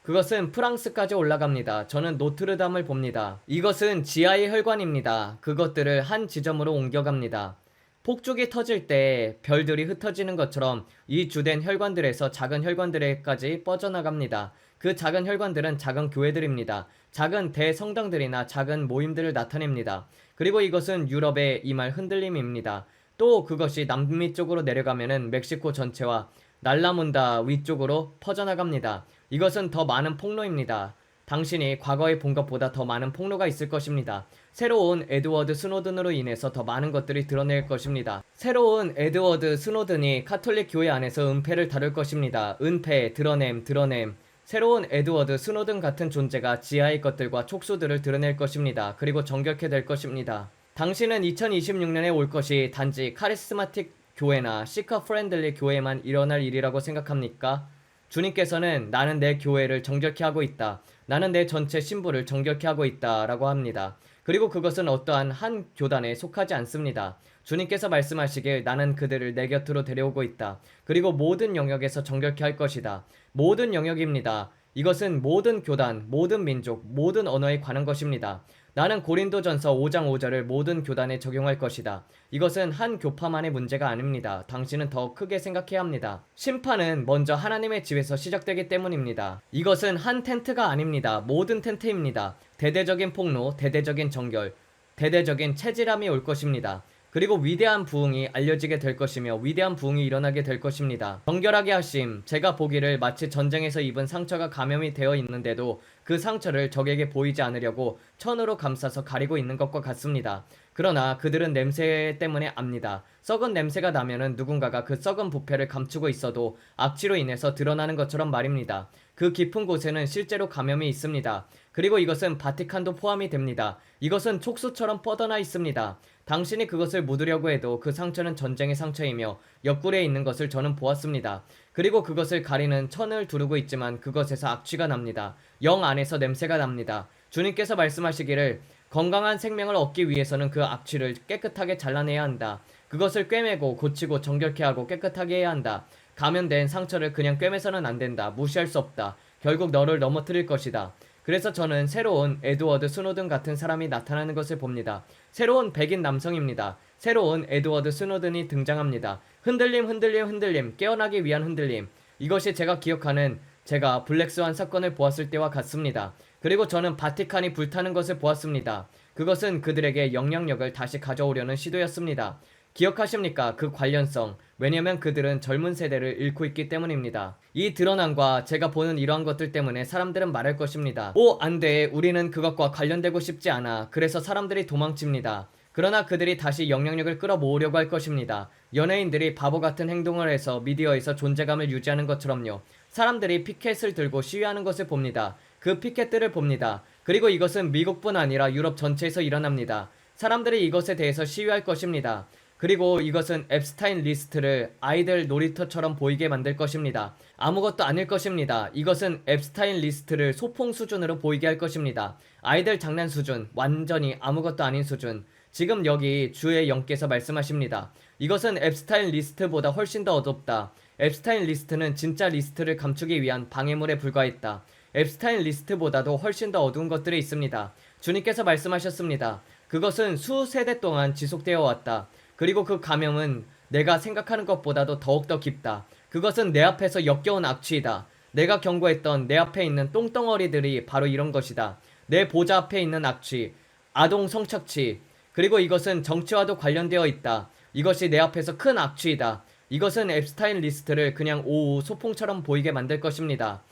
그것은 프랑스까지 올라갑니다. 저는 노트르담을 봅니다. 이것은 지하의 혈관입니다. 그것들을 한 지점으로 옮겨갑니다. 폭죽이 터질 때 별들이 흩어지는 것처럼 이 주된 혈관들에서 작은 혈관들에까지 뻗어나갑니다. 그 작은 혈관들은 작은 교회들입니다. 작은 대성당들이나 작은 모임들을 나타냅니다. 그리고 이것은 유럽의 이말 흔들림입니다. 또 그것이 남미 쪽으로 내려가면은 멕시코 전체와 날라문다 위쪽으로 퍼져나갑니다. 이것은 더 많은 폭로입니다. 당신이 과거에 본 것보다 더 많은 폭로가 있을 것입니다. 새로운 에드워드 스노든으로 인해서 더 많은 것들이 드러낼 것입니다. 새로운 에드워드 스노든이 카톨릭 교회 안에서 은폐를 다룰 것입니다. 은폐, 드러냄. 새로운 에드워드 스노든 같은 존재가 지하의 것들과 촉수들을 드러낼 것입니다. 그리고 정결케 될 것입니다. 당신은 2026년에 올 것이 단지 카리스마틱 교회나 시커 프렌들리 교회만 일어날 일이라고 생각합니까? 주님께서는 나는 내 교회를 정결케 하고 있다. 나는 내 전체 신부를 정결케 하고 있다. 라고 합니다. 그리고 그것은 어떠한 한 교단에 속하지 않습니다. 주님께서 말씀하시길 나는 그들을 내 곁으로 데려오고 있다. 그리고 모든 영역에서 정결케 할 것이다. 모든 영역입니다. 이것은 모든 교단, 모든 민족, 모든 언어에 관한 것입니다. 나는 고린도전서 5장 5절을 모든 교단에 적용할 것이다. 이것은 한 교파만의 문제가 아닙니다. 당신은 더 크게 생각해야 합니다. 심판은 먼저 하나님의 집에서 시작되기 때문입니다. 이것은 한 텐트가 아닙니다. 모든 텐트입니다. 대대적인 폭로, 대대적인 정결, 대대적인 체질함이 올 것입니다. 그리고 위대한 부흥이 알려지게 될 것이며 위대한 부흥이 일어나게 될 것입니다. 정결하게 하심, 제가 보기를 마치 전쟁에서 입은 상처가 감염이 되어 있는데도 그 상처를 적에게 보이지 않으려고 천으로 감싸서 가리고 있는 것과 같습니다. 그러나 그들은 냄새 때문에 압니다. 썩은 냄새가 나면은 누군가가 그 썩은 부패를 감추고 있어도 악취로 인해서 드러나는 것처럼 말입니다. 그 깊은 곳에는 실제로 감염이 있습니다. 그리고 이것은 바티칸도 포함이 됩니다. 이것은 촉수처럼 뻗어나 있습니다. 당신이 그것을 묻으려고 해도 그 상처는 전쟁의 상처이며 옆구리에 있는 것을 저는 보았습니다. 그리고 그것을 가리는 천을 두르고 있지만 그것에서 악취가 납니다. 영 안에서 냄새가 납니다. 주님께서 말씀하시기를 건강한 생명을 얻기 위해서는 그 악취를 깨끗하게 잘라내야 한다. 그것을 꿰매고 고치고 정결케 하고 깨끗하게 해야 한다. 감염된 상처를 그냥 꿰매서는 안 된다. 무시할 수 없다. 결국 너를 넘어뜨릴 것이다. 그래서 저는 새로운 에드워드 스노든 같은 사람이 나타나는 것을 봅니다. 새로운 백인 남성입니다. 새로운 에드워드 스노든이 등장합니다. 흔들림 흔들림 흔들림, 깨어나기 위한 흔들림. 이것이 제가 기억하는 제가 블랙스완 사건을 보았을 때와 같습니다. 그리고 저는 바티칸이 불타는 것을 보았습니다. 그것은 그들에게 영향력을 다시 가져오려는 시도였습니다. 기억하십니까? 그 관련성. 왜냐면 그들은 젊은 세대를 잃고 있기 때문입니다. 이 드러남과 제가 보는 이러한 것들 때문에 사람들은 말할 것입니다. 오, 안 돼. 우리는 그것과 관련되고 싶지 않아. 그래서 사람들이 도망칩니다. 그러나 그들이 다시 영향력을 끌어모으려고 할 것입니다. 연예인들이 바보 같은 행동을 해서 미디어에서 존재감을 유지하는 것처럼요. 사람들이 피켓을 들고 시위하는 것을 봅니다. 그 피켓들을 봅니다. 그리고 이것은 미국뿐 아니라 유럽 전체에서 일어납니다. 사람들이 이것에 대해서 시위할 것입니다. 그리고 이것은 앱스타인 리스트를 아이들 놀이터처럼 보이게 만들 것입니다. 아무것도 아닐 것입니다. 이것은 앱스타인 리스트를 소풍 수준으로 보이게 할 것입니다. 아이들 장난 수준, 완전히 아무것도 아닌 수준. 지금 여기 주의 영께서 말씀하십니다. 이것은 앱스타인 리스트보다 훨씬 더 어둡다. 앱스타인 리스트는 진짜 리스트를 감추기 위한 방해물에 불과했다. 앱스타인 리스트보다도 훨씬 더 어두운 것들이 있습니다. 주님께서 말씀하셨습니다. 그것은 수세대 동안 지속되어 왔다. 그리고 그 감염은 내가 생각하는 것보다도 더욱더 깊다. 그것은 내 앞에서 역겨운 악취이다. 내가 경고했던 내 앞에 있는 똥덩어리들이 바로 이런 것이다. 내 보좌 앞에 있는 악취, 아동 성착취. 그리고 이것은 정치와도 관련되어 있다. 이것이 내 앞에서 큰 악취이다. 이것은 앱스타인 리스트를 그냥 오후 소풍처럼 보이게 만들 것입니다.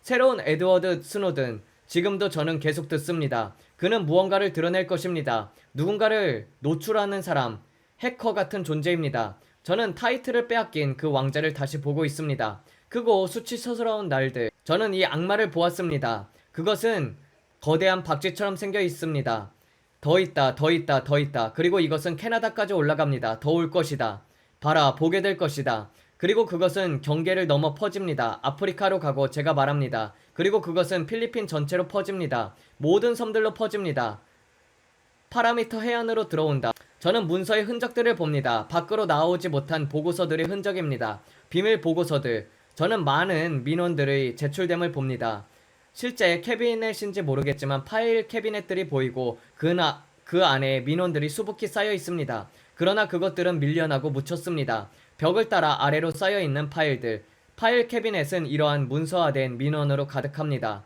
새로운 에드워드 스노든, 지금도 저는 계속 듣습니다. 그는 무언가를 드러낼 것입니다. 누군가를 노출하는 사람, 해커 같은 존재입니다. 저는 타이틀을 빼앗긴 그 왕자를 다시 보고 있습니다. 크고 수치스러운 날들. 저는 이 악마를 보았습니다. 그것은 거대한 박쥐처럼 생겨 있습니다. 더 있다, 더 있다, 더 있다. 그리고 이것은 캐나다까지 올라갑니다. 더 올 것이다. 봐라, 보게 될 것이다. 그리고 그것은 경계를 넘어 퍼집니다. 아프리카로 가고 제가 말합니다. 그리고 그것은 필리핀 전체로 퍼집니다. 모든 섬들로 퍼집니다. 파라미터 해안으로 들어온다. 저는 문서의 흔적들을 봅니다. 밖으로 나오지 못한 보고서들의 흔적입니다. 비밀 보고서들. 저는 많은 민원들의 제출됨을 봅니다. 실제 캐비넷인지 모르겠지만 파일 캐비넷들이 보이고 그 안에 민원들이 수북히 쌓여 있습니다. 그러나 그것들은 밀려나고 묻혔습니다. 벽을 따라 아래로 쌓여 있는 파일들. 파일 캐비넷은 이러한 문서화된 민원으로 가득합니다.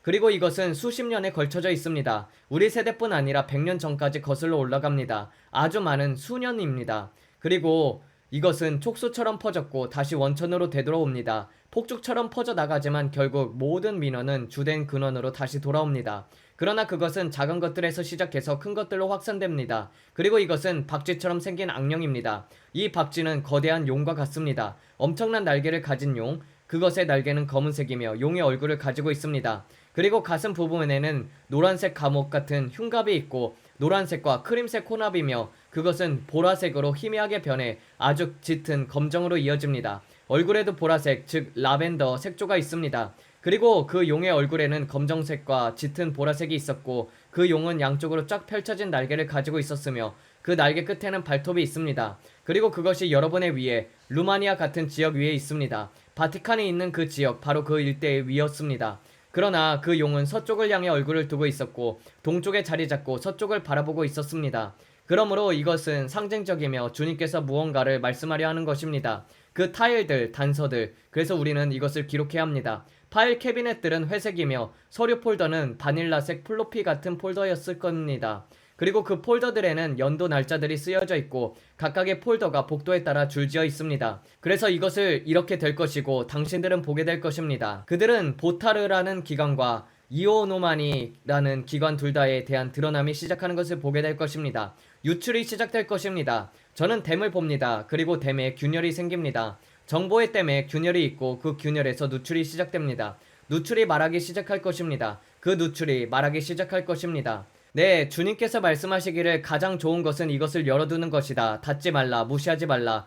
그리고 이것은 수십 년에 걸쳐져 있습니다. 우리 세대뿐 아니라 100년 전까지 거슬러 올라갑니다. 아주 많은 수년입니다. 그리고 이것은 촉수처럼 퍼졌고 다시 원천으로 되돌아옵니다. 폭죽처럼 퍼져나가지만 결국 모든 민원은 주된 근원으로 다시 돌아옵니다. 그러나 그것은 작은 것들에서 시작해서 큰 것들로 확산됩니다. 그리고 이것은 박쥐처럼 생긴 악령입니다. 이 박쥐는 거대한 용과 같습니다. 엄청난 날개를 가진 용. 그것의 날개는 검은색이며 용의 얼굴을 가지고 있습니다. 그리고 가슴 부분에는 노란색 감옥 같은 흉갑이 있고 노란색과 크림색 혼합이며 그것은 보라색으로 희미하게 변해 아주 짙은 검정으로 이어집니다. 얼굴에도 보라색, 즉 라벤더 색조가 있습니다. 그리고 그 용의 얼굴에는 검정색과 짙은 보라색이 있었고 그 용은 양쪽으로 쫙 펼쳐진 날개를 가지고 있었으며 그 날개 끝에는 발톱이 있습니다. 그리고 그것이 여러분의 위에 루마니아 같은 지역 위에 있습니다. 바티칸이 있는 그 지역 바로 그 일대의 위였습니다. 그러나 그 용은 서쪽을 향해 얼굴을 두고 있었고 동쪽에 자리 잡고 서쪽을 바라보고 있었습니다. 그러므로 이것은 상징적이며 주님께서 무언가를 말씀하려 하는 것입니다. 그 타일들, 단서들, 그래서 우리는 이것을 기록해야 합니다. 파일 캐비넷들은 회색이며 서류 폴더는 바닐라색 플로피 같은 폴더였을 겁니다. 그리고 그 폴더들에는 연도 날짜들이 쓰여져 있고 각각의 폴더가 복도에 따라 줄지어 있습니다. 그래서 이것을 이렇게 될 것이고 당신들은 보게 될 것입니다. 그들은 보타르라는 기관과 이오노마니라는 기관 둘 다에 대한 드러남이 시작하는 것을 보게 될 것입니다. 유출이 시작될 것입니다. 저는 댐을 봅니다. 그리고 댐에 균열이 생깁니다. 정보의 댐에 균열이 있고 그 균열에서 누출이 시작됩니다. 누출이 말하기 시작할 것입니다. 그 누출이 말하기 시작할 것입니다. 네, 주님께서 말씀하시기를 가장 좋은 것은 이것을 열어두는 것이다. 닫지 말라, 무시하지 말라.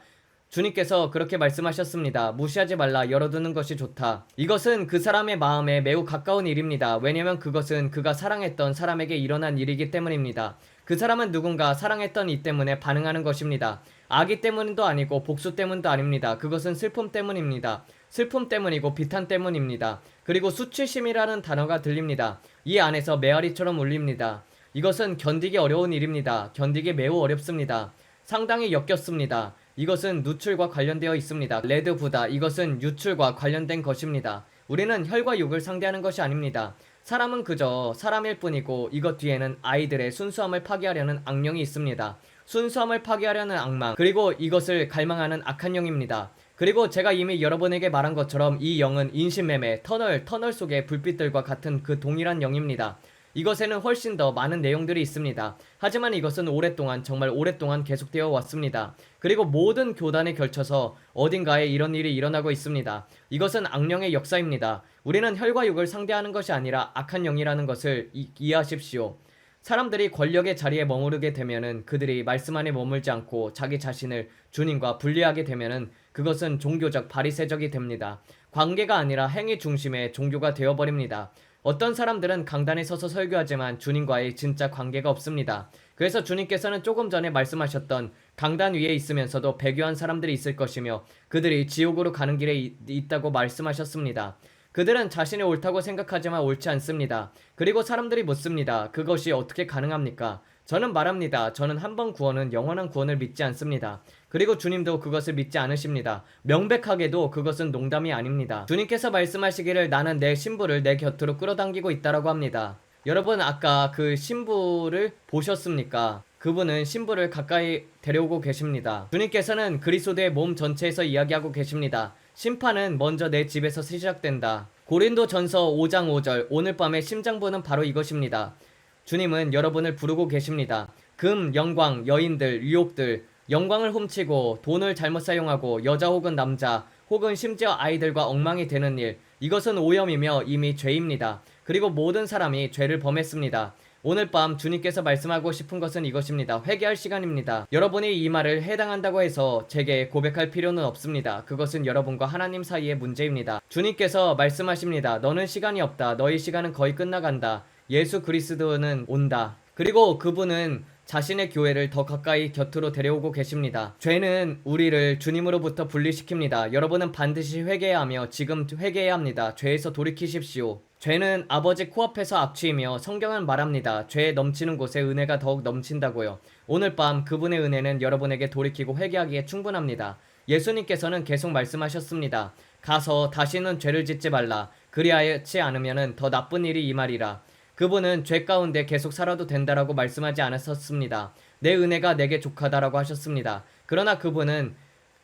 주님께서 그렇게 말씀하셨습니다. 무시하지 말라, 열어두는 것이 좋다. 이것은 그 사람의 마음에 매우 가까운 일입니다. 왜냐면 그것은 그가 사랑했던 사람에게 일어난 일이기 때문입니다. 그 사람은 누군가 사랑했던 이 때문에 반응하는 것입니다. 악의 때문도 아니고 복수 때문도 아닙니다. 그것은 슬픔 때문입니다. 슬픔 때문이고 비탄 때문입니다. 그리고 수치심이라는 단어가 들립니다. 이 안에서 메아리처럼 울립니다. 이것은 견디기 어려운 일입니다. 견디기 매우 어렵습니다. 상당히 역겹습니다. 이것은 누출과 관련되어 있습니다. 레드부다. 이것은 유출과 관련된 것입니다. 우리는 혈과 육을 상대하는 것이 아닙니다. 사람은 그저 사람일 뿐이고 이것 뒤에는 아이들의 순수함을 파괴하려는 악령이 있습니다. 순수함을 파괴하려는 악망, 그리고 이것을 갈망하는 악한 영입니다. 그리고 제가 이미 여러분에게 말한 것처럼 이 영은 인신매매, 터널 속의 불빛들과 같은 그 동일한 영입니다. 이것에는 훨씬 더 많은 내용들이 있습니다. 하지만 이것은 오랫동안, 정말 오랫동안 계속되어 왔습니다. 그리고 모든 교단에 걸쳐서 어딘가에 이런 일이 일어나고 있습니다. 이것은 악령의 역사입니다. 우리는 혈과 육을 상대하는 것이 아니라 악한 영이라는 것을 이해하십시오. 사람들이 권력의 자리에 머무르게 되면은 그들이 말씀 안에 머물지 않고 자기 자신을 주님과 분리하게 되면은 그것은 종교적 바리새적이 됩니다. 관계가 아니라 행위 중심의 종교가 되어버립니다. 어떤 사람들은 강단에 서서 설교하지만 주님과의 진짜 관계가 없습니다. 그래서 주님께서는 조금 전에 말씀하셨던 강단 위에 있으면서도 배교한 사람들이 있을 것이며 그들이 지옥으로 가는 길에 있다고 말씀하셨습니다. 그들은 자신이 옳다고 생각하지만 옳지 않습니다. 그리고 사람들이 묻습니다. 그것이 어떻게 가능합니까? 저는 말합니다. 저는 한 번 구원은 영원한 구원을 믿지 않습니다. 그리고 주님도 그것을 믿지 않으십니다. 명백하게도 그것은 농담이 아닙니다. 주님께서 말씀하시기를 나는 내 신부를 내 곁으로 끌어당기고 있다라고 합니다. 여러분 아까 그 신부를 보셨습니까? 그분은 신부를 가까이 데려오고 계십니다. 주님께서는 그리스도의 몸 전체에서 이야기하고 계십니다. 심판은 먼저 내 집에서 시작된다. 고린도전서 5장 5절 오늘 밤의 심장부는 바로 이것입니다. 주님은 여러분을 부르고 계십니다. 금, 영광, 여인들, 유혹들, 영광을 훔치고 돈을 잘못 사용하고 여자 혹은 남자 혹은 심지어 아이들과 엉망이 되는 일, 이것은 오염이며 이미 죄입니다. 그리고 모든 사람이 죄를 범했습니다. 오늘 밤 주님께서 말씀하고 싶은 것은 이것입니다. 회개할 시간입니다. 여러분이 이 말을 해당한다고 해서 제게 고백할 필요는 없습니다. 그것은 여러분과 하나님 사이의 문제입니다. 주님께서 말씀하십니다. 너는 시간이 없다. 너희 시간은 거의 끝나간다. 예수 그리스도는 온다. 그리고 그분은 자신의 교회를 더 가까이 곁으로 데려오고 계십니다. 죄는 우리를 주님으로부터 분리시킵니다. 여러분은 반드시 회개해야 하며 지금 회개해야 합니다. 죄에서 돌이키십시오. 죄는 아버지 코앞에서 악취이며 성경은 말합니다. 죄에 넘치는 곳에 은혜가 더욱 넘친다고요. 오늘 밤 그분의 은혜는 여러분에게 돌이키고 회개하기에 충분합니다. 예수님께서는 계속 말씀하셨습니다. 가서 다시는 죄를 짓지 말라. 그리하지 않으면 더 나쁜 일이 임하리라. 그분은 죄 가운데 계속 살아도 된다라고 말씀하지 않았었습니다. 내 은혜가 내게 족하다라고 하셨습니다. 그러나 그분은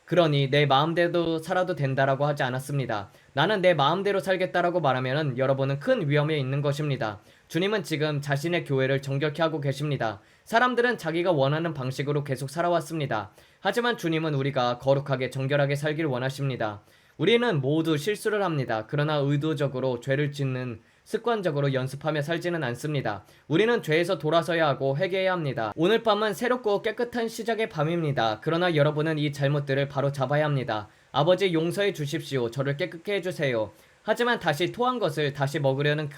그러니 내 마음대로 살아도 된다라고 하지 않았습니다. 나는 내 마음대로 살겠다라고 말하면은 여러분은 큰 위험에 있는 것입니다. 주님은 지금 자신의 교회를 정결케 하고 계십니다. 사람들은 자기가 원하는 방식으로 계속 살아왔습니다. 하지만 주님은 우리가 거룩하게 정결하게 살길 원하십니다. 우리는 모두 실수를 합니다. 그러나 의도적으로 죄를 짓는 습관적으로 연습하며 살지는 않습니다. 우리는 죄에서 돌아서야 하고 회개해야 합니다. 오늘 밤은 새롭고 깨끗한 시작의 밤입니다. 그러나 여러분은 이 잘못들을 바로 잡아야 합니다. 아버지 용서해 주십시오. 저를 깨끗게 해주세요. 하지만 다시 토한 것을 다시 먹으려는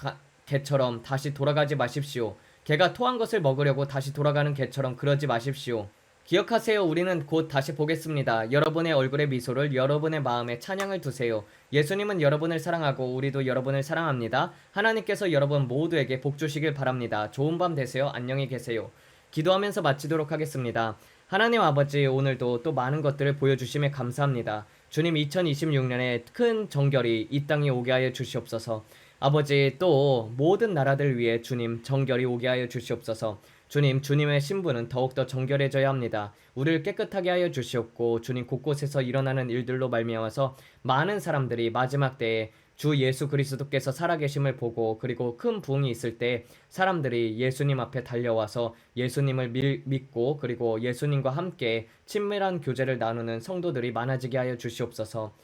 개처럼 다시 돌아가지 마십시오. 개가 토한 것을 먹으려고 다시 돌아가는 개처럼 그러지 마십시오. 기억하세요. 우리는 곧 다시 보겠습니다. 여러분의 얼굴에 미소를, 여러분의 마음에 찬양을 두세요. 예수님은 여러분을 사랑하고 우리도 여러분을 사랑합니다. 하나님께서 여러분 모두에게 복 주시길 바랍니다. 좋은 밤 되세요. 안녕히 계세요. 기도하면서 마치도록 하겠습니다. 하나님 아버지, 오늘도 또 많은 것들을 보여주심에 감사합니다. 주님, 2026년에 큰 정결이 이 땅에 오게 하여 주시옵소서. 아버지, 또 모든 나라들 위해 주님 정결이 오게 하여 주시옵소서. 주님, 주님의 신부는 더욱더 정결해져야 합니다. 우리를 깨끗하게 하여 주시옵고, 주님, 곳곳에서 일어나는 일들로 말미암아서 많은 사람들이 마지막 때에 주 예수 그리스도께서 살아계심을 보고, 그리고 큰 부흥이 있을 때 사람들이 예수님 앞에 달려와서 예수님을 믿고, 그리고 예수님과 함께 친밀한 교제를 나누는 성도들이 많아지게 하여 주시옵소서.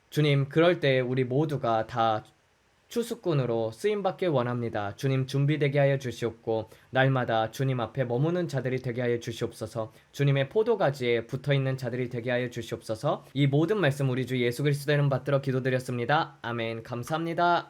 주님, 그럴 때 우리 모두가 다 추수꾼으로 쓰임받길 원합니다. 주님, 준비되게 하여 주시옵고, 날마다 주님 앞에 머무는 자들이 되게 하여 주시옵소서. 주님의 포도가지에 붙어있는 자들이 되게 하여 주시옵소서. 이 모든 말씀 우리 주 예수 그리스도의 이름 받들어 기도드렸습니다. 아멘. 감사합니다.